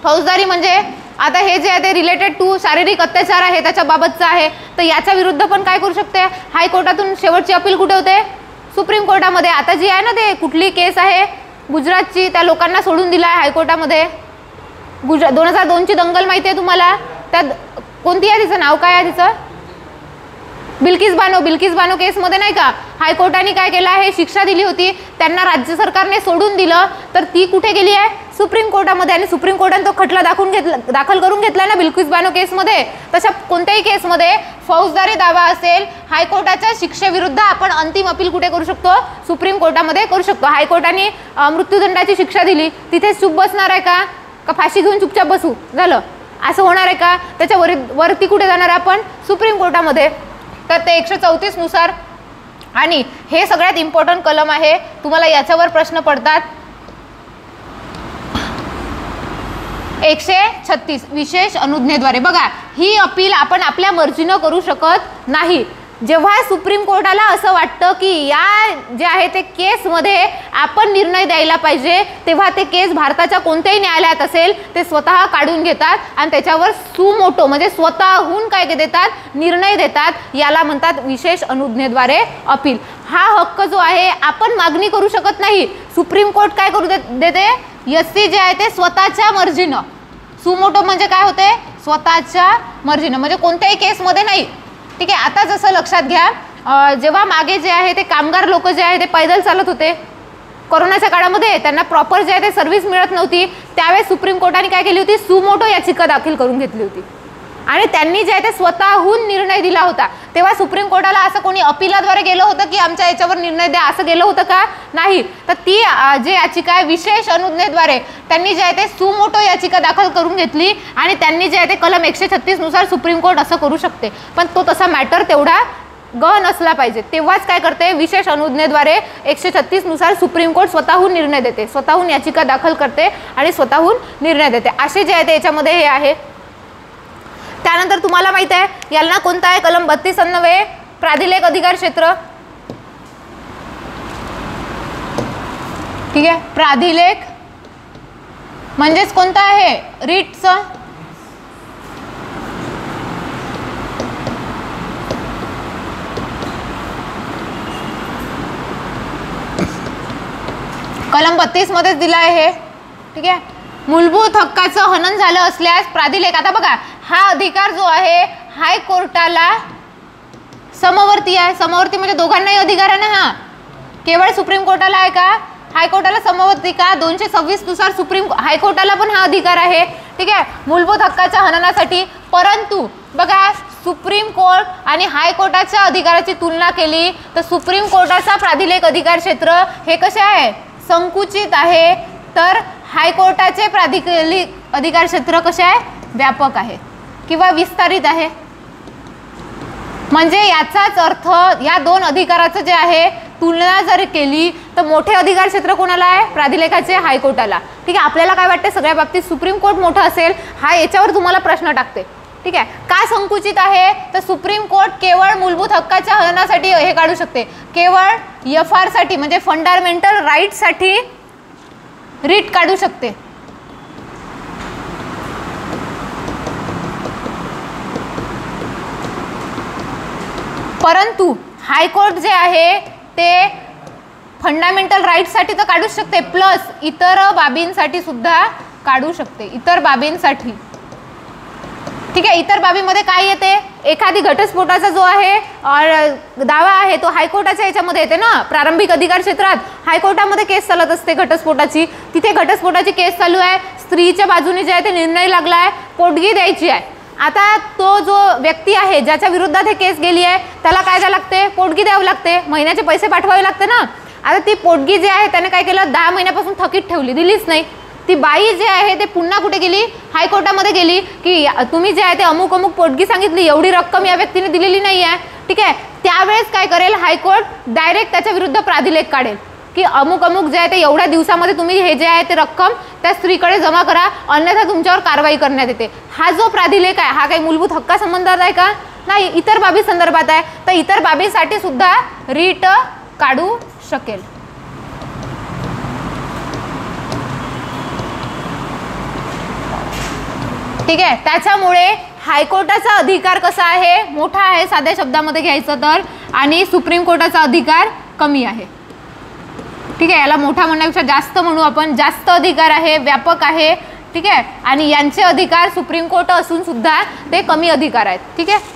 फौजदारी म्हणजे आता हे जे आहे ते रिलेटेड टू शारीरिक अत्याचार आहे त्याच्याबाबतचं आहे, तर याच्या विरुद्ध पण काय करू शकते, हायकोर्टातून शेवटची अपील कुठे होते, सुप्रीम कोर्टामध्ये. आता जी आहे ना ते कुठली केस आहे गुजरातची, त्या लोकांना सोडून दिला आहे हायकोर्टामध्ये, 2002ची दंगल माहिती आहे तुम्हाला, त्यात कोणती आहे तिचं नाव काय आहे तिचं, बिल्किस बानो केसमध्ये नाही का हायकोर्टाने काय केलं आहे शिक्षा दिली होती, त्यांना राज्य सरकारने सोडून दिलं, तर ती कुठे गेली आहे सुप्रीम कोर्टामध्ये, आणि सुप्रीम कोर्टाने तो खटला दाखल करून घेतला ना बिल्किस बानो केसमध्ये. तशा कोणत्याही केसमध्ये फौजदारी दावा असेल, हायकोर्टाच्या शिक्षेविरुद्ध आपण अंतिम अपील कुठे करू शकतो, सुप्रीम कोर्टामध्ये करू शकतो. हायकोर्टाने मृत्यूदंडाची शिक्षा दिली, तिथे चूप बसणार आहे का फाशी घेऊन चुपचाप बसू झालं असं होणार आहे का, त्याच्या वरती कुठे जाणार आहे आपण, सुप्रीम कोर्टामध्ये. तर ते 134 नुसार, आणि हे सगळ्यात इम्पॉर्टंट कलम आहे, तुम्हाला याच्यावर प्रश्न पडतात. 136 विशेष अनुज्ञेद्वारे. बघा ही अपील आपण आपल्या मर्जीनं करू शकत नाही. जेव्हा सुप्रीम कोर्टाला असं वाटतं की या जे आहे ते केसमध्ये आपण निर्णय द्यायला पाहिजे, तेव्हा ते केस भारताच्या कोणत्याही न्यायालयात असेल ते स्वतः काढून घेतात आणि त्याच्यावर सुमोटो म्हणजे स्वतःहून काय देतात, निर्णय देतात. याला म्हणतात विशेष अनुज्ञेद्वारे अपील. हा हक्क जो आहे आपण मागणी करू शकत नाही, सुप्रीम कोर्ट काय करू देते, SC जे आहे ते स्वतःच्या मर्जीनं. सुमोटो म्हणजे काय होते, स्वतःच्या मर्जीनं, म्हणजे कोणत्याही केसमध्ये नाही. ठीक आहे, आता जसं लक्षात घ्या, जेव्हा मागे जे आहे ते कामगार लोक जे आहे ते पैदल चालत होते कोरोनाच्या काळामध्ये, त्यांना प्रॉपर जे आहे ते सर्व्हिस मिळत नव्हती, त्यावेळेस सुप्रीम कोर्टाने काय केली होती, सुमोटो याचिका दाखल करून घेतली होती आणि त्यांनी जे आहे ते स्वतःहून निर्णय दिला होता. तेव्हा सुप्रीम कोर्टाला असं कोणी अपिलाद्वारे गेलं होतं की आमच्या याच्यावर निर्णय द्या असं गेलं होतं का, नाही. तर ती जे याचिका आहे विशेष अनुज्ञेद्वारे त्यांनी जे आहे ते सुमोटो याचिका दाखल करून घेतली आणि त्यांनी जे आहे ते कलम 136 नुसार सुप्रीम कोर्ट असं करू शकते, पण तो तसा मॅटर तेवढा गहन असला पाहिजे. तेव्हाच काय करते, विशेष अनुज्ञेद्वारे 136 नुसार सुप्रीम कोर्ट स्वतःहून निर्णय देते, स्वतःहून याचिका दाखल करते आणि स्वतःहून निर्णय देते. असे जे आहे ते याच्यामध्ये हे आहे. त्यानंतर तुम्हाला माहित आहे याला कोणता आहे, कलम 32 अन्वये प्राधिलेख अधिकार क्षेत्र. ठीक आहे. प्राधिलेख म्हणजेच कोणतं आहे? रीटचं. कलम 32 मध्येच दिलं आहे हे. ठीक आहे. मूलभूत हक्काचं हनन झालं असल्यास प्राधिलेख, आता बघा हा अधिकार जो आहे हायकोर्टाला समवर्ती आहे. समवर्ती म्हणजे दोघांनाही अधिकार आहे ना. हा केवळ सुप्रीम कोर्टाला आहे का? हायकोर्टाला समवर्ती का? 226 नुसार सुप्रीम हायकोर्टाला पण हा अधिकार आहे. ठीक आहे, मूलभूत हक्काच्या हननासाठी. परंतु बघा सुप्रीम कोर्ट आणि हायकोर्टाच्या अधिकाराची तुलना केली तर सुप्रीम कोर्टाचा प्राधिलेख अधिकार क्षेत्र हे कसे आहे? संकुचित आहे. तर हायकोर्टाचे प्राधिलेख अधिकार क्षेत्र कसे आहे? व्यापक आहे किंवा विस्तारित आहे. म्हणजे याचाच अर्थ या दोन अधिकाराचं जे आहे तुलना जर केली तर मोठे अधिकार क्षेत्र कोणाला आहे? प्राधिलेखाचे हायकोर्टाला. ठीक आहे. आपल्याला काय वाटते सगळ्या बाबतीत सुप्रीम कोर्ट मोठं असेल, हा याच्यावर तुम्हाला प्रश्न टाकते. ठीक आहे. का संकुचित आहे? तर सुप्रीम कोर्ट केवळ मूलभूत हक्काच्या हननासाठी हे काढू शकते, केवळ FR साठी म्हणजे फंडामेंटल राईट साठी रीट काढू शकते. परंतु हायकोर्ट जे आहे ते फंडामेंटल राईट साठी तर काढूच शकते, प्लस इतर बाबींसाठी सुद्धा काढू शकते. इतर बाबींसाठी. ठीक आहे. इतर बाबीमध्ये काय येते? एखादी घटस्फोटाचा जो आहे दावा आहे तो हायकोर्टाच्या याच्यामध्ये येते ना. प्रारंभिक अधिकार क्षेत्रात हायकोर्टामध्ये केस चालत असते घटस्फोटाची. तिथे घटस्फोटाची केस चालू आहे, स्त्रीच्या बाजूने जे आहे ते निर्णय लागला आहे, पोटगी द्यायची आहे. आता तो जो व्यक्ती आहे ज्याच्या विरोधात हे केस गेली आहे त्याला काय द्यावं लागते? पोटगी द्यावं लागते, महिन्याचे पैसे पाठवावे लागते ना. आता ती पोटगी जी आहे त्याने काय केलं? 10 महिन्यापासून थकीत ठेवली, दिलीच नाही. ती बाई जे आहे ते पुन्हा कुठे गेली? हायकोर्टामध्ये गेली की तुम्ही जे आहे ते अमुक अमुक पोटगी सांगितली, एवढी रक्कम या व्यक्तीने दिलेली नाही आहे. ठीक आहे. त्यावेळेस काय करेल हायकोर्ट? डायरेक्ट त्याच्या विरुद्ध प्राधिलेख काढेल की अमुक अमुक जे आहे ते एवढ्या दिवसामध्ये तुम्ही हे जे आहे ते रक्कम त्या स्त्रीकडे जमा करा, अन्यथा तुमच्यावर कारवाई करण्यात येते. हा जो प्राधिलेख आहे हा काही मूलभूत हक्का संबंधात आहे का? नाही, इतर बाबी संदर्भात आहे. तर इतर बाबीसाठी सुद्धा रीट काढू शकेल. ठीक आहे. त्याच्यामुळे हायकोर्टाचा अधिकार कसा आहे? मोठा आहे साध्या शब्दामध्ये घ्यायचं तर, आणि सुप्रीम कोर्टाचा अधिकार कमी आहे. ठीक आहे. याला मोठा म्हणण्यापेक्षा जास्त म्हणू आपण. जास्त अधिकार आहे, व्यापक आहे. ठीक आहे. आणि यांचे अधिकार सुप्रीम कोर्ट असून सुद्धा ते कमी अधिकार आहेत. ठीक आहे.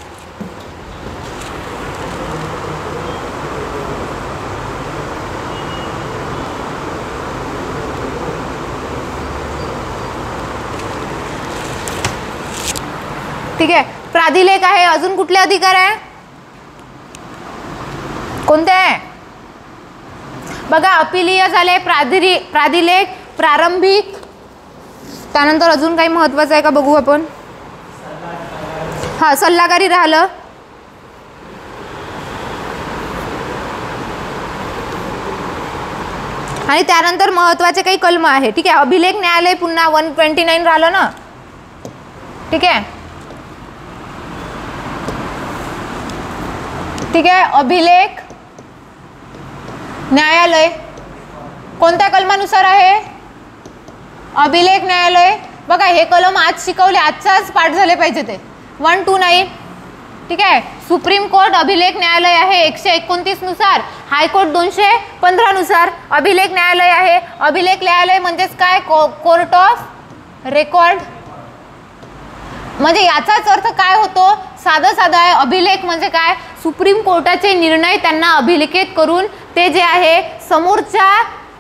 ठीक आहे. प्राधिलेख आहे. अजून कुठले अधिकार आहे? कोणते आहे? बघा अपीलीय झाले, प्राधिलेख, प्रारंभिक. त्यानंतर अजून काही महत्वाचं आहे का बघू आपण. हा सल्लागारी राहिलं. आणि त्यानंतर महत्वाचे काही कलम आहे. ठीक आहे. अभिलेख न्यायालय पुन्हा 129 राहिलं ना. ठीक आहे. ठीक आहे. अभिलेख न्यायालय कोणत्या कलमानुसार आहे? अभिलेख न्यायालय. बघा हे कलम आज शिकवले, आजचाच पाठ झाले पाहिजे ते. 129. ठीक आहे. सुप्रीम कोर्ट अभिलेख न्यायालय आहे 129 नुसार, हायकोर्ट 215 नुसार अभिलेख न्यायालय आहे. अभिलेख न्यायालय म्हणजेच काय? Court of record. म्हणजे याचाच अर्थ काय होतो? साधा साधा आहे. अभिलेख म्हणजे काय? सुप्रीम कोर्टाचे निर्णय त्यांना अभिलेखित करून ते जे आहे समोरच्या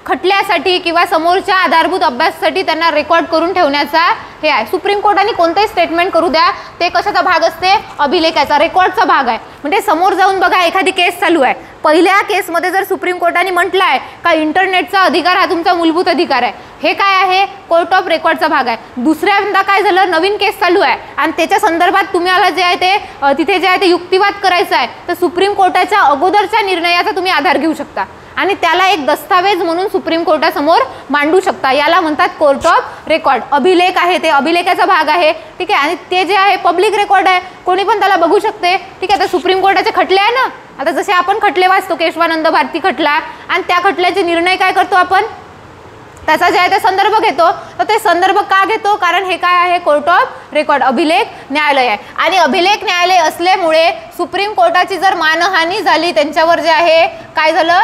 खटल्यासाठी किंवा समोरच्या आधारभूत अभ्यासासाठी त्यांना रेकॉर्ड करून ठेवण्याचा हे आहे. सुप्रीम कोर्टाने कोणतेही स्टेटमेंट करू द्या, ते कशाचा भाग असते? अभिलेखाचा, रेकॉर्डचा भाग आहे. म्हणजे समोर जाऊन बघा एखादी केस चालू आहे, पहिल्या केसमध्ये जर सुप्रीम कोर्टाने म्हटलं आहे का इंटरनेटचा अधिकार हा तुमचा मूलभूत अधिकार आहे, हे काय आहे? कोर्ट ऑफ रेकॉर्डचा भाग आहे. दुसऱ्यांदा काय झालं? नवीन केस चालू आहे आणि त्याच्या संदर्भात तुम्हाला जे आहे ते तिथे जे आहे ते युक्तिवाद करायचा आहे, तर सुप्रीम कोर्टाच्या अगोदरच्या निर्णयाचा तुम्ही आधार घेऊ शकता आणि त्याला एक दस्तावेज म्हणून सुप्रीम कोर्टासमोर मांडू शकता. याला म्हणतात कोर्ट ऑफ रेकॉर्ड. अभिलेख आहे ते अभिलेखाचा भाग आहे. ठीक आहे. आणि ते जे आहे पब्लिक रेकॉर्ड आहे, कोणी पण त्याला बघू शकते. ठीक आहे. तर सुप्रीम कोर्टाचे खटले आहे ना, आता जसे आपण खटले वाचतो, केशवानंद भारती खटला, आणि त्या खटल्याचे निर्णय काय करतो आपण? त्याचा जे आहे ते संदर्भ घेतो. तर ते संदर्भ का घेतो? कारण हे काय आहे? कोर्ट ऑफ रेकॉर्ड, अभिलेख न्यायालय आहे. आणि अभिलेख न्यायालय असल्यामुळे सुप्रीम कोर्टाची जर मानहानी झाली, त्यांच्यावर जे आहे काय झालं,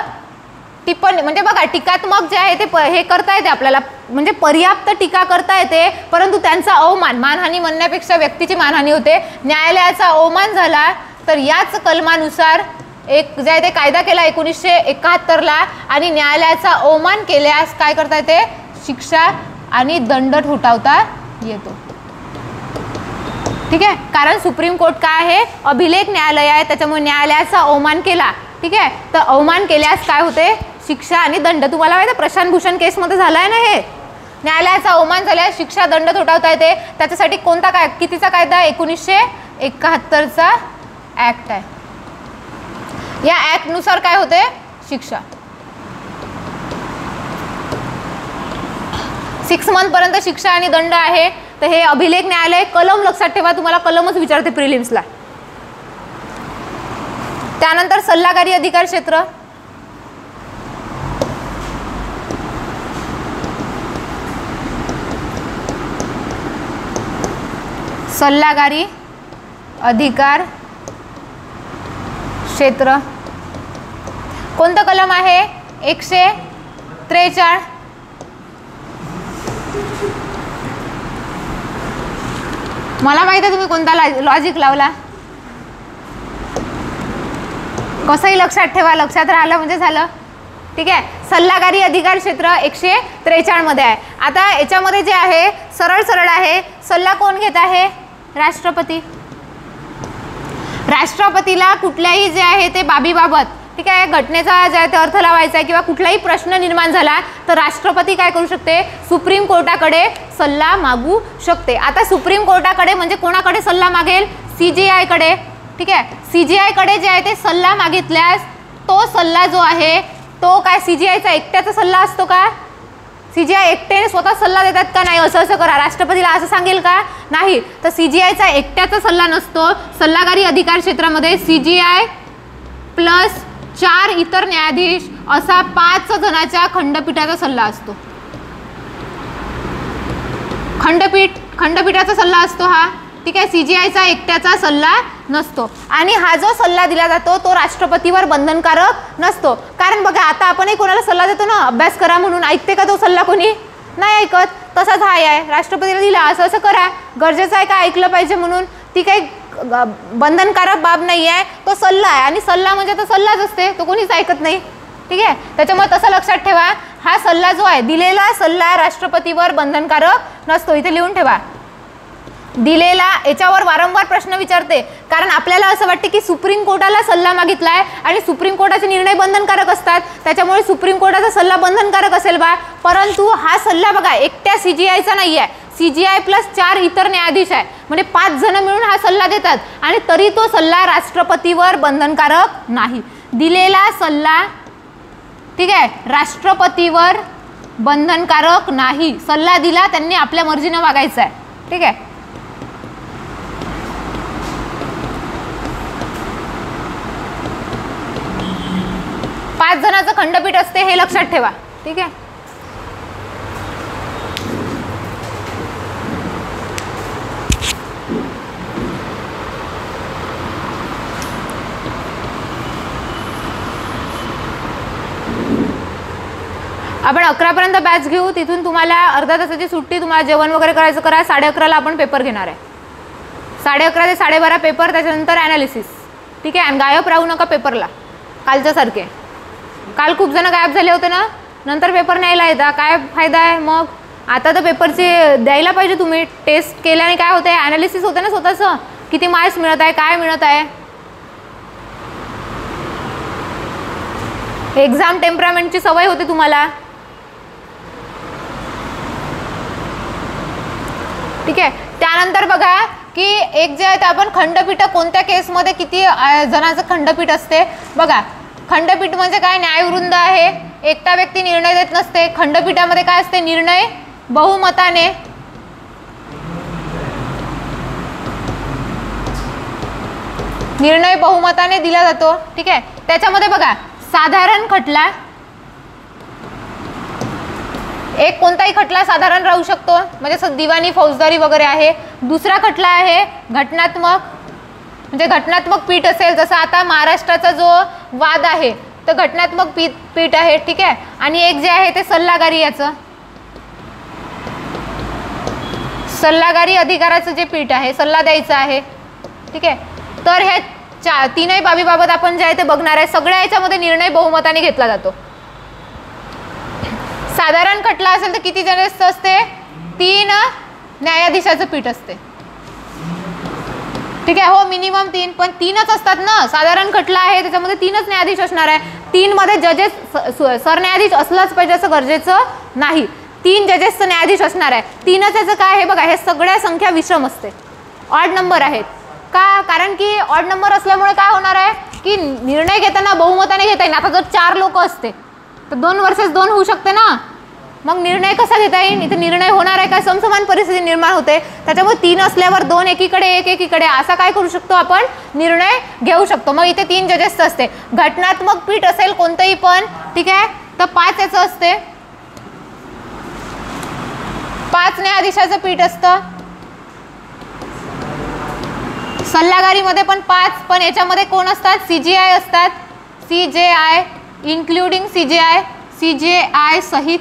टिप्पणी म्हणजे बघा टीकात्मक जे आहे ते हे करता येते आपल्याला, म्हणजे पर्याप्त टीका करता येते, परंतु त्यांचा अवमान, मानहानी म्हणण्यापेक्षा व्यक्तीची मानहानी होते, न्यायालयाचा अवमान झाला तर याच कलमानुसार एक जे आहे ते कायदा केला 1971ला आणि न्यायालयाचा अवमान केल्यास काय करता येते? शिक्षा आणि दंड ठोठावता येतो. ठीक आहे, कारण सुप्रीम कोर्ट काय आहे? अभिलेख न्यायालय आहे, त्याच्यामुळे न्यायालयाचा अवमान केला. ठीक आहे, तर अवमान केल्यास काय होते? शिक्षा आणि दंड. तुम्हाला माहिती आहे प्रशांत भूषण केसमध्ये झालाय ना, हे न्यायालयाचा अवमान झाल्यास शिक्षा दंड ठोठावता येते. त्याच्यासाठी कोणता काय कितीचा कायदा? 1971चा ऍक्ट आहे. या ऍक्ट नुसार काय होते? शिक्षा 6 मंथ पर्यंत शिक्षा आणि दंड आहे. तर हे अभिलेख न्यायालय, कलम लक्षात ठेवा, तुम्हाला कलमच विचारते प्रिलिम्सला. त्यानंतर सल्लागारी अधिकार क्षेत्र. सल्लागारी अधिकार क्षेत्र कोणतं कलम आहे? 143. मला माहिती आहे तुम्ही कोणता लॉजिक लावला. कसंही लक्षात ठेवा, लक्षात राहिलं म्हणजे झालं. ठीक आहे, सल्लागारी अधिकार क्षेत्र 143 मध्ये आहे. आता याच्यामध्ये जे आहे सरळ सरळ आहे, सल्ला कोण घेत आहे? राष्ट्रपती. राष्ट्रपतीला कुठल्याही जे आहे ते बाबीबाबत, ठीक आहे, घटनेचा जे आहे ते अर्थ लावायचा आहे किंवा कुठलाही प्रश्न निर्माण झाला तर राष्ट्रपती काय करू शकते? सुप्रीम कोर्टाकडे सल्ला मागू शकते. आता सुप्रीम कोर्टाकडे म्हणजे कोणाकडे सल्ला मागेल? CJI कडे. ठीक आहे, CJI कडे जे आहे ते सल्ला मागितल्यास तो सल्ला जो आहे तो काय CJIचा एकट्याचा सल्ला असतो का? CJI एकट्याने स्वतः सल्ला देतात का? नाही. असं करा, राष्ट्रपतीला असं सांगेल का? नाही. तर CJIचा एकट्याचा सल्ला नसतो. सल्लागारी अधिकार क्षेत्रामध्ये CJI प्लस 4 इतर न्यायाधीश असा 5 जणांच्या खंडपीठाचा सल्ला असतो. खंडपीठाचा सल्ला असतो हा. ठीक आहे, CJIचा एकट्याचा सल्ला नसतो. आणि हा जो सल्ला दिला जातो तो राष्ट्रपतीवर बंधनकारक नसतो. कारण बघा आता आपणही कोणाला सल्ला देतो ना, अभ्यास करा म्हणून, ऐकते का तो सल्ला? कोणी नाही ऐकत. तसाच हा आहे, राष्ट्रपतीला दिला असं असं करा, गरजेचं आहे का ऐकलं पाहिजे म्हणून, ती काही बंधनकारक बाब नाही आहे, तो सल्ला आहे. आणि सल्ला म्हणजे तो सल्लाच असते, तो कोणीच ऐकत नाही. ठीक आहे, त्याच्यामुळे तसं लक्षात ठेवा, हा सल्ला जो आहे दिलेला सल्ला राष्ट्रपतीवर बंधनकारक नसतो. इथे लिहून ठेवा, दिलेला. याच्यावर वारंवार प्रश्न विचारते, कारण आपल्याला असं वाटते की सुप्रीम कोर्टाला सल्ला मागितलाय आणि सुप्रीम कोर्टाचे निर्णय बंधनकारक असतात, त्याच्यामुळे सुप्रीम कोर्टाचा सल्ला बंधनकारक असेल बा. परंतु हा सल्ला बघा एकट्या CJIचा नाही आहे, CJI प्लस 4 इतर न्यायाधीश आहे, म्हणजे 5 जण मिळून हा सल्ला देतात आणि तरी तो सल्ला राष्ट्रपतीवर बंधनकारक नाही. दिलेला सल्ला, ठीक आहे, राष्ट्रपतीवर बंधनकारक नाही. सल्ला दिला त्यांनी आपल्या मर्जीने वागायचं आहे. ठीक आहे, पाच जणांचं खंडपीठ असते हे लक्षात ठेवा. ठीक आहे, आपण 11 पर्यंत बॅच घेऊ, तिथून तुम्हाला अर्धा तासाची सुट्टी, तुम्हाला जेवण वगैरे करायचं करा. 11:30ला आपण पेपर घेणार आहे. 11:30 ते 12:30 पेपर, त्याच्यानंतर ॲनालिसिस. ठीक आहे, आणि गायब राहू नका पेपरला कालच्यासारखे. काल खूप जण गायब झाले होते ना, नंतर पेपर न्यायला येता, काय फायदा आहे मग? आता तर पेपरचे द्यायला पाहिजे तुम्ही. टेस्ट केल्याने काय होतं आहे? ॲनालिसिस होतं ना स्वतःचं, किती मार्क्स मिळत आहे, काय मिळत आहे. एक्झाम टेम्परामेंटची सवय होते तुम्हाला. ठीक आहे, त्यानंतर बघा की एक जे आहे ते आपण खंडपीठ, कोणत्या केसमध्ये किती जणांचं खंडपीठ असते बघा. खंडपीठ म्हणजे काय? न्यायवृंद आहे, एकटा व्यक्ती निर्णय देत नसते. खंडपीठामध्ये काय असते? निर्णय बहुमताने. निर्णय बहुमताने दिला जातो. ठीक आहे, त्याच्यामध्ये बघा साधारण खटला, एक कोणताही खटला साधारण राहू शकतो, म्हणजे दिवाणी फौजदारी वगैरे आहे. दुसरा खटला आहे घटनात्मक, म्हणजे घटनात्मक पीठ असेल, जसं आता महाराष्ट्राचा जो वाद आहे तर घटनात्मक पीठ आहे. ठीक आहे. आणि एक जे आहे ते सल्लागारी, याचं सल्लागारी अधिकाराचं जे पीठ आहे, सल्ला द्यायचा आहे. ठीक आहे. तर ह्या तीनही बाबीबाबत आपण जे आहे ते बघणार आहे. सगळ्या याच्यामध्ये निर्णय बहुमताने घेतला जातो. साधारण खटला असेल तर किती जजेस असते? 3 न्यायाधीशाचं पीठ असते. ठीक आहे. हो, मिनिमम 3, पण 3च असतात ना. साधारण खटला आहे त्याच्यामध्ये 3च न्यायाधीश असणार आहे. 3 मध्ये जजेस सरन्यायाधीश असलाच पाहिजे असं गरजेचं नाही. 3 जजेसचं न्यायाधीश असणार आहे. 3च याचं काय आहे बघा, हे सगळ्या संख्या विषम असते, ऑड नंबर आहेत. का? कारण की ऑड नंबर असल्यामुळे काय होणार आहे की निर्णय घेताना बहुमताने घेता येईल. आता जर 4 लोक असते तर 2 वर्सेस 2 होऊ शकते ना. मग निर्णय कसा घेता येईल? इथे निर्णय होणार आहे का? समसमान परिस्थिती निर्माण होते. त्याच्यामुळे 3 असल्यावर 2 एकीकडे 1 एकीकडे असा काय करू शकतो आपण? निर्णय घेऊ शकतो. मग इथे 3 जजेसचं असते. घटनात्मक पीठ असेल कोणतंही पण, ठीक आहे, तर 5 याचं असते. 5 न्यायाधीशाचं पीठ असतं. सल्लागारीमध्ये पण 5, पण याच्यामध्ये कोण असतात? CJI असतात. CJI इन्क्लुडिंग CJI सहित.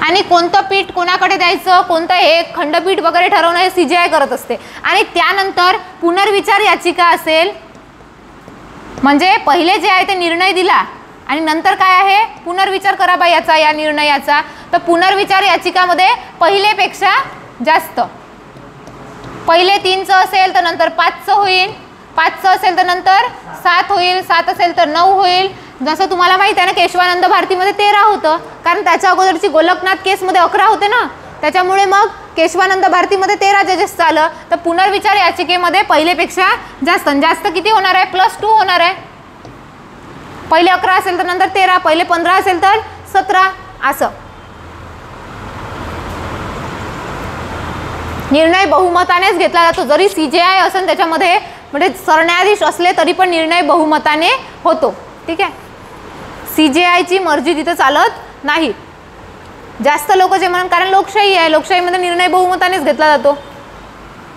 आणि कोणतं पीठ कोणाकडे द्यायचं, कोणतं हे खंडपीठ वगैरे ठरवणं हे CJI करत असते. आणि त्यानंतर पुनर्विचार याचिका असेल, म्हणजे पहिले जे आहे ते निर्णय दिला आणि नंतर काय आहे पुनर्विचार करा बा याचा, या निर्णयाचा. तर पुनर्विचार याचिकामध्ये पहिलेपेक्षा जास्त, पहिले 3चं असेल तर नंतर 5चं होईल, 5चं असेल तर नंतर 7 होईल, 7 असेल तर 9 होईल. जसं तुम्हाला माहिती आहे ना, केशवानंद भारतीमध्ये 13 होतं, कारण त्याच्या अगोदरची गोलकनाथ केसमध्ये 11 होते ना, त्याच्यामुळे मग केशवानंद भारतीमध्ये 13 जजेस आलं. तर पुनर्विचार याचिकेमध्ये पहिलेपेक्षा जास्त, जास्त किती होणार आहे? +2 होणार आहे. पहिले 11 असेल तर नंतर 13, पहिले 15 असेल तर 17, असं. निर्णय बहुमतानेच घेतला जातो. जरी CJI असेल त्याच्यामध्ये, म्हणजे सरन्यायाधीश असले तरी पण निर्णय बहुमताने होतो. ठीक आहे. CJIची मर्जी तिथं चालत नाही. जास्त लोक जे म्हणून, कारण लोकशाही आहे, लोकशाहीमध्ये निर्णय बहुमतानेच घेतला जातो.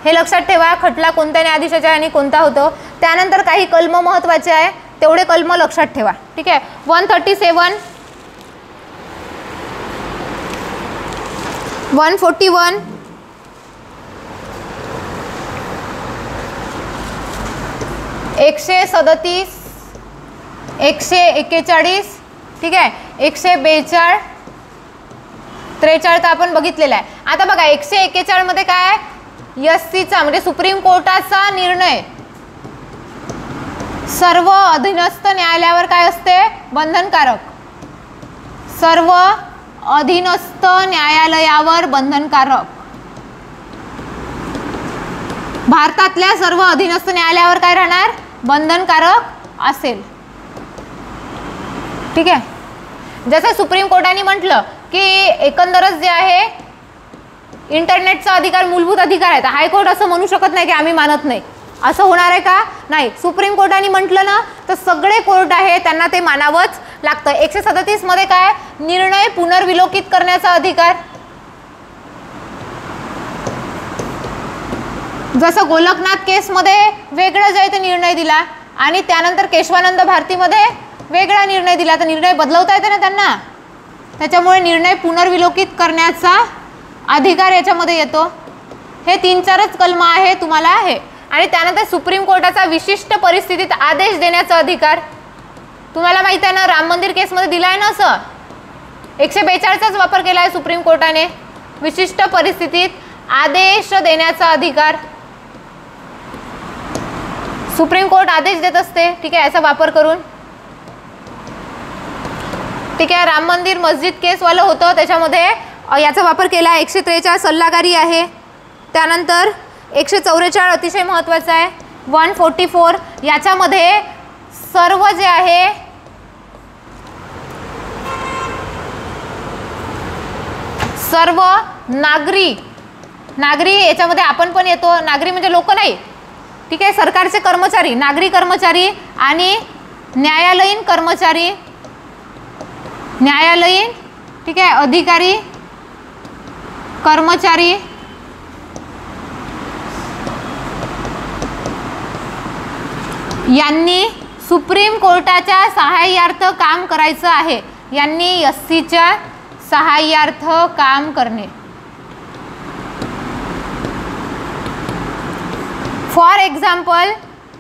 हे लक्षात ठेवा. खटला कोणत्या न्यायाधीशाचा आणि कोणता होतो. त्यानंतर काही कलम महत्त्वाचे आहे, तेवढे कलम लक्षात ठेवा. ठीक आहे. 137, 141, 137, 141, ठीक आहे, 142, 43 तर आपण बघितलेला आहे. आता बघा 141 मध्ये काय, SCचा म्हणजे सुप्रीम कोर्टाचा निर्णय सर्व अधीनस्थ न्यायालयावर काय असते? बंधनकारक. सर्व अधीनस्थ न्यायालयावर बंधनकारक. भारतातल्या सर्व अधीनस्थ न्यायालयावर काय राहणार? बंधनकारक असेल. ठीक आहे. जसं सुप्रीम कोर्टाने म्हटलं की एकंदरच जे आहे इंटरनेटचा अधिकार मूलभूत अधिकार आहे, तर हायकोर्ट असं म्हणू शकत नाही की आम्ही मानत नाही. असं होणार आहे का? नाही. सुप्रीम कोर्टाने म्हटलं ना तर सगळे कोर्ट आहे त्यांना ते मानावंच लागतं. 137 मध्ये काय, निर्णय पुनर्विलोकित करण्याचा अधिकार. जसं गोलकनाथ केसमध्ये वेगळं जे आहे ते निर्णय दिला आणि त्यानंतर केशवानंद भारतीमध्ये वेगळा निर्णय दिला, तर निर्णय बदलवता येते ना त्यांना. त्याच्यामुळे निर्णय पुनर्विलोकित करण्याचा अधिकार याच्यामध्ये येतो. हे 3-4च कलम आहे तुम्हाला आहे. आणि त्यानंतर सुप्रीम कोर्टाचा विशिष्ट परिस्थितीत आदेश देण्याचा अधिकार. तुम्हाला माहिती आहे ना, राम मंदिर केसमध्ये दिला आहे ना, असं 142चाच वापर केला आहे सुप्रीम कोर्टाने. विशिष्ट परिस्थितीत आदेश देण्याचा अधिकार. सुप्रीम कोर्ट आदेश देत असते. ठीक आहे, याचा वापर करून. ठीक आहे. राम मंदिर मस्जिद केसवालं होतं, त्याच्यामध्ये याचा वापर केला. 143 सल्लागारी आहे. त्यानंतर 144 अतिशय महत्त्वाचा आहे. 144 याच्यामध्ये सर्व जे आहे सर्व नागरी याच्यामध्ये आपण पण येतो. नागरी म्हणजे लोक नाही. ठीक आहे. सरकारचे कर्मचारी, नागरी कर्मचारी आणि न्यायालयीन कर्मचारी, न्यायालयीन ठीक आहे, अधिकारी कर्मचारी यांनी सुप्रीम कोर्टाच्या सहाय्यार्थ काम करायचं आहे, यांनी एससीच्या सहाय्यार्थ काम करणे. फॉर एक्झाम्पल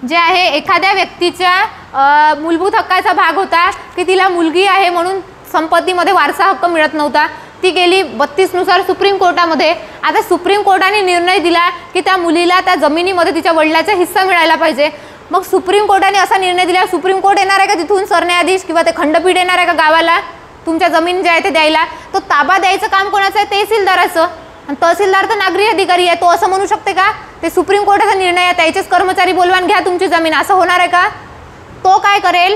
जे आहे, एखाद्या व्यक्तीच्या मूलभूत हक्काचा भाग होता की तिला मुलगी आहे म्हणून संपत्तीमध्ये वारसा हक्क मिळत नव्हता, ती गेली 32 नुसार सुप्रीम कोर्टामध्ये. आता सुप्रीम कोर्टाने निर्णय दिला की त्या मुलीला त्या जमिनीमध्ये तिच्या वडिलाचा हिस्सा मिळायला पाहिजे. मग सुप्रीम कोर्टाने असा निर्णय दिला, सुप्रीम कोर्ट येणार आहे का तिथून सरन्यायाधीश किंवा ते खंडपीठ येणार आहे का गावाला तुमच्या जमीन जे आहे ते द्यायला? तो ताबा द्यायचं काम कोणाचं आहे? तहसीलदाराचं. आणि तहसीलदार तर नागरी अधिकारी आहे, तो असं म्हणू शकते का ते सुप्रीम कोर्टाचा निर्णय आहे त्याचेच कर्मचारी बोलवान घ्या तुमची जमीन, असं होणार आहे का? तो काय करेल,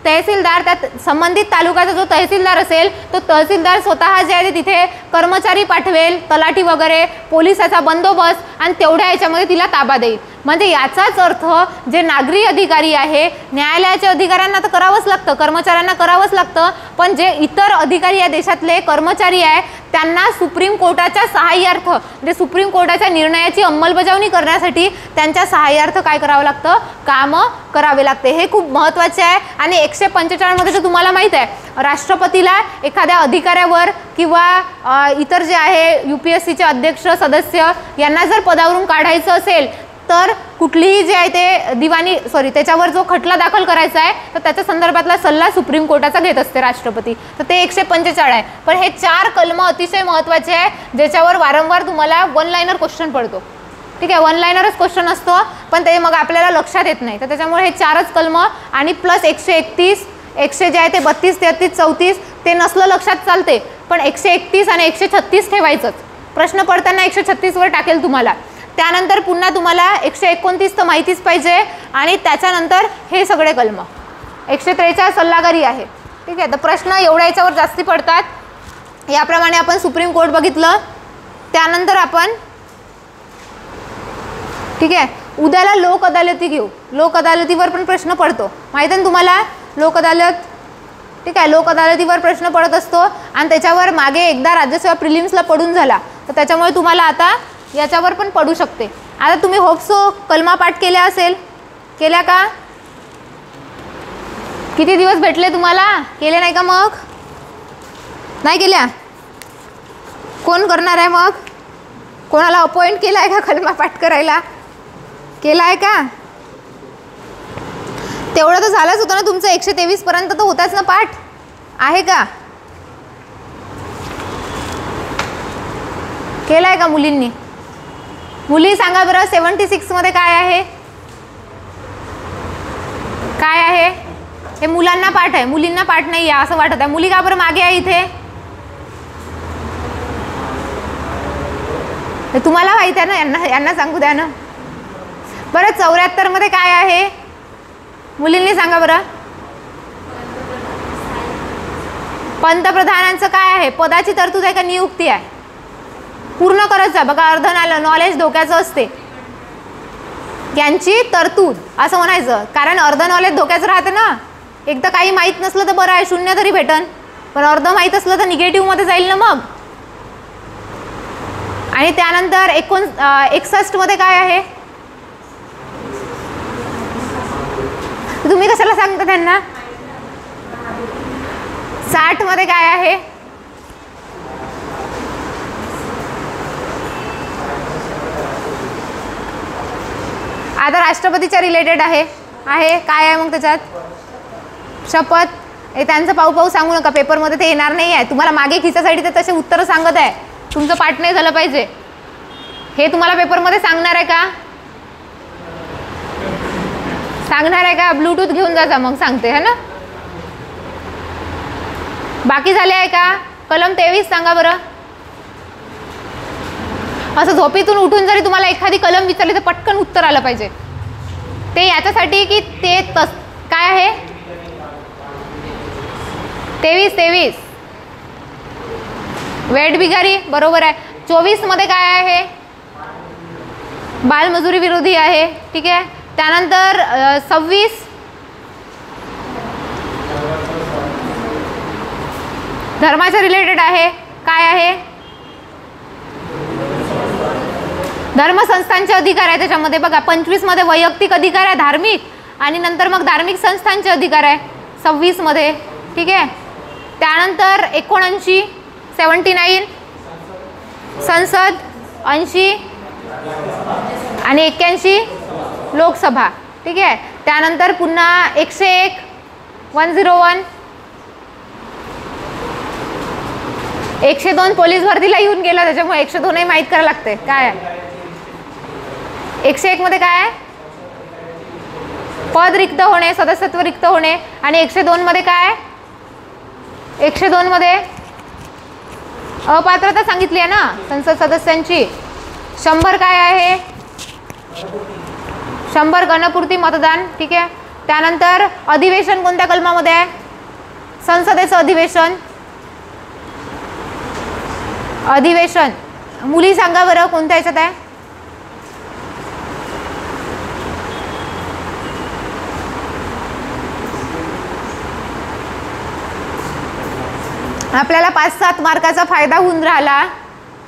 तहसीलदार, त्या संबंधित तालुक्याचा जो तहसीलदार असेल तो तहसीलदार स्वतः जे आहे ते तिथे कर्मचारी पाठवेल, तलाठी वगैरे, पोलिसाचा बंदोबस्त, आणि तेवढ्या याच्यामध्ये तिला ताबा देईल. म्हणजे याचाच अर्थ जे नागरी अधिकारी आहे, न्यायालयाच्या अधिकाऱ्यांना तर करावंच लागतं, कर्मचाऱ्यांना करावंच लागतं, पण जे इतर अधिकारी या देशातले कर्मचारी आहे त्यांना सुप्रीम कोर्टाच्या सहाय्यार्थ, म्हणजे सुप्रीम कोर्टाच्या निर्णयाची अंमलबजावणी करण्यासाठी त्यांच्या सहाय्यार्थ काय करावं लागतं? कामं करावे लागते. हे खूप महत्त्वाचे आहे. आणि 145 मध्ये तर तुम्हाला माहीत आहे, राष्ट्रपतीला एखाद्या अधिकाऱ्यावर किंवा इतर जे आहे UPSCचे अध्यक्ष सदस्य यांना जर पदावरून काढायचं असेल तर कुठलीही जे आहे ते दिवाणी त्याच्यावर जो खटला दाखल करायचा आहे तर त्याच्या संदर्भातला सल्ला सुप्रीम कोर्टाचा घेत असते राष्ट्रपती. तर ते 145 आहे. पण हे 4 कलम अतिशय महत्त्वाचे आहे ज्याच्यावर वारंवार तुम्हाला वन लाइनर क्वेश्चन पडतो. ठीक आहे, वन लाइनरच क्वेश्चन असतो, पण ते मग आपल्याला लक्षात येत नाही. तर त्याच्यामुळे हे 4च कलम आणि प्लस 131, 100 जे आहे ते 32, 33, 34 ते नसलं लक्षात चालते, पण 131 आणि 136 ठेवायचंच. प्रश्न पडताना 136 वर टाकेल तुम्हाला. त्यानंतर पुन्हा तुम्हाला 129 तर माहितीच पाहिजे, आणि त्याच्यानंतर हे सगळे कलम. 143 सल्लागारी आहे. ठीक आहे, तर प्रश्न एवढ्या याच्यावर जास्ती पडतात. याप्रमाणे आपण सुप्रीम कोर्ट बघितलं. त्यानंतर आपण ठीक आहे उद्याला लोक अदालती घेऊ. लोक अदालतीवर पण प्रश्न पडतो, माहिती आहे तुम्हाला लोक अदालत. ठीक आहे, लोक अदालतीवर प्रश्न पडत असतो आणि त्याच्यावर मागे एकदा राज्यसेवा प्रिलिम्सला पडून झाला, तर त्याच्यामुळे तुम्हाला आता याच्यावर पण पडू शकते. आता तुम्ही होप्सो कलमा पाठ केल्या असेल, केल्या का? किती दिवस भेटले तुम्हाला? केले नाही का? मग नाही केल्या? कोण करणार आहे मग? कोणाला अपॉइंट केला आहे का कलमा पाठ करायला? केला आहे का? तेवढं तर झालंच होतं ना तुमचं. 123 पर्यंत तर होताच ना पाठ. आहे का? केला आहे का मुलींनी? मुली सांगा बरं, 76 मध्ये काय आहे? काय आहे? हे मुलांना पाठ आहे, मुलींना पाठ नाही आहे असं वाटत आहे. मुली का बरं मागे आहे इथे? तुम्हाला माहित आहे ना, यांना सांगू द्या ना. बरं 74 मध्ये काय आहे? मुलींनी सांगा बरं. पंतप्रधानांचं काय आहे? पदाची तरतूद आहे का नियुक्ती आहे? पूर्ण करत जा बघा. अर्ध नॉलेज धोक्याचं असते. यांची तरतूद असं म्हणायचं, कारण अर्ध नॉलेज धोक्याचं राहतं ना. एकदा काही माहीत नसलं तर बरं आहे, 0 तरी भेटन, पण अर्ध माहीत असलं तर निगेटिव्ह मध्ये जाईल ना मग. आणि त्यानंतर 61 मध्ये काय आहे? तुम्ही कशाला सांगता त्यांना? 60 मध्ये काय आहे? आता राष्ट्रपतीच्या रिलेटेड आहे. काय आहे मग त्याच्यात? शपथ. हे त्यांचं पाहू सांगू नका, पेपरमध्ये ते येणार नाही आहे. तुम्हाला मागे खिचासाठी ते तसे उत्तर सांगत आहे. तुमचं पाठ नाही झालं पाहिजे हे तुम्हाला पेपरमध्ये सांगणार आहे का? सांगणार आहे का? ब्लूटूथ घेऊन जा मग सांगते, है ना. बाकी झाले आहे का? कलम 23 सांगा बरं. असं झोपेतून उठून जरी तुम्हाला एखादी कलम विचारली तर पटकन उत्तर आलं पाहिजे. ते याच्यासाठी की ते काय आहे? 23 वेठबिगारी बरोबर आहे. 24 मध्ये काय आहे? बालमजुरी विरोधी आहे. ठीक आहे. त्यानंतर 26 धर्माच्या रिलेटेड आहे. काय आहे? धर्मसंस्थांचे अधिकार आहे त्याच्यामध्ये. बघा 25 मध्ये वैयक्तिक अधिकार आहे धार्मिक, आणि नंतर मग धार्मिक संस्थांचे अधिकार आहे 26 मध्ये. ठीक आहे. त्यानंतर 79 संसद, 80 आणि 81 लोकसभा. ठीक आहे. त्यानंतर पुन्हा 101 101 102 पोलीस भरतीला येऊन गेला, त्याच्यामुळे 102 माहीत करायला लागते. काय आहे 101 मध्ये? काय आहे? पद रिक्त होणे, सदस्यत्व रिक्त होणे. आणि 102 मध्ये काय? 102 मध्ये अपात्रता सांगितली आहे ना संसद सदस्यांची. 100 काय आहे? 100 गणपूर्ती मतदान. ठीक आहे. त्यानंतर अधिवेशन कोणत्या कलमामध्ये आहे? संसदेचं अधिवेशन. अधिवेशन मुली सांगा बरं कोणत्या ह्याच्यात आहे? आपल्याला 5-7 मार्काचा फायदा होऊन राहिला,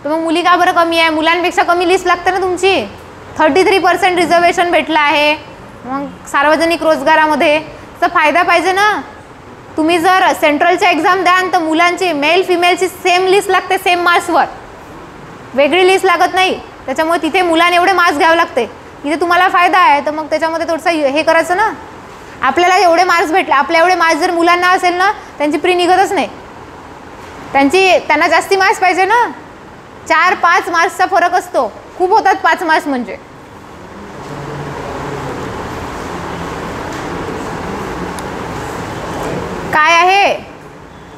तर मग मुली का बरं कमी आहे? मुलांपेक्षा कमी लिस्ट लागते ना तुमची. 33% रिझर्वेशन भेटलं आहे. मग सार्वजनिक रोजगारामध्ये तर फायदा पाहिजे ना. तुम्ही जर सेंट्रलच्या एक्झाम द्याल तर मुलांची मेल फिमेलची सेम लिस्ट लागते, सेम मार्क्सवर, वेगळी लिस्ट लागत नाही. त्याच्यामुळे तिथे मुलांना एवढे मार्क्स घ्यावे लागते. इथे तुम्हाला फायदा आहे तर मग त्याच्यामध्ये थोडंसं हे करायचं ना. आपल्याला एवढे मार्क्स भेटले, आपल्या एवढे मार्क्स जर मुलांना असेल ना त्यांची प्री निघतच नाही. त्यांना जास्ती मार्क्स पाहिजे ना. 4-5 मार्क्सचा फरक असतो. खूप होतात 5 मार्क्स म्हणजे. काय आहे?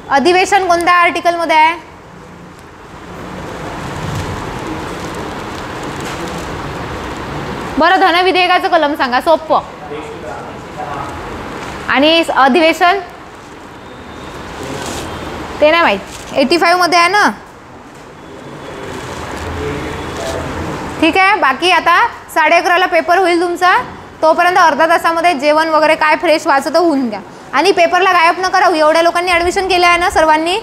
अधिवेशन कोणत्या आर्टिकलमध्ये आहे? बरं धनविधेयकाचं कलम सांगा, सोपं. आणि अधिवेशन ते नाही माहीत. 85 मध्ये आहे ना. ठीक आहे. बाकी आता 11:30ला पेपर होईल तुमचा. तोपर्यंत अर्धा तासामध्ये जेवण वगैरे काय फ्रेश वाचतं होऊन द्या. आणि पेपरला गायब न करा. एवढ्या लोकांनी ॲडमिशन केलं आहे ना, सर्वांनी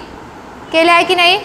केले आहे की नाही?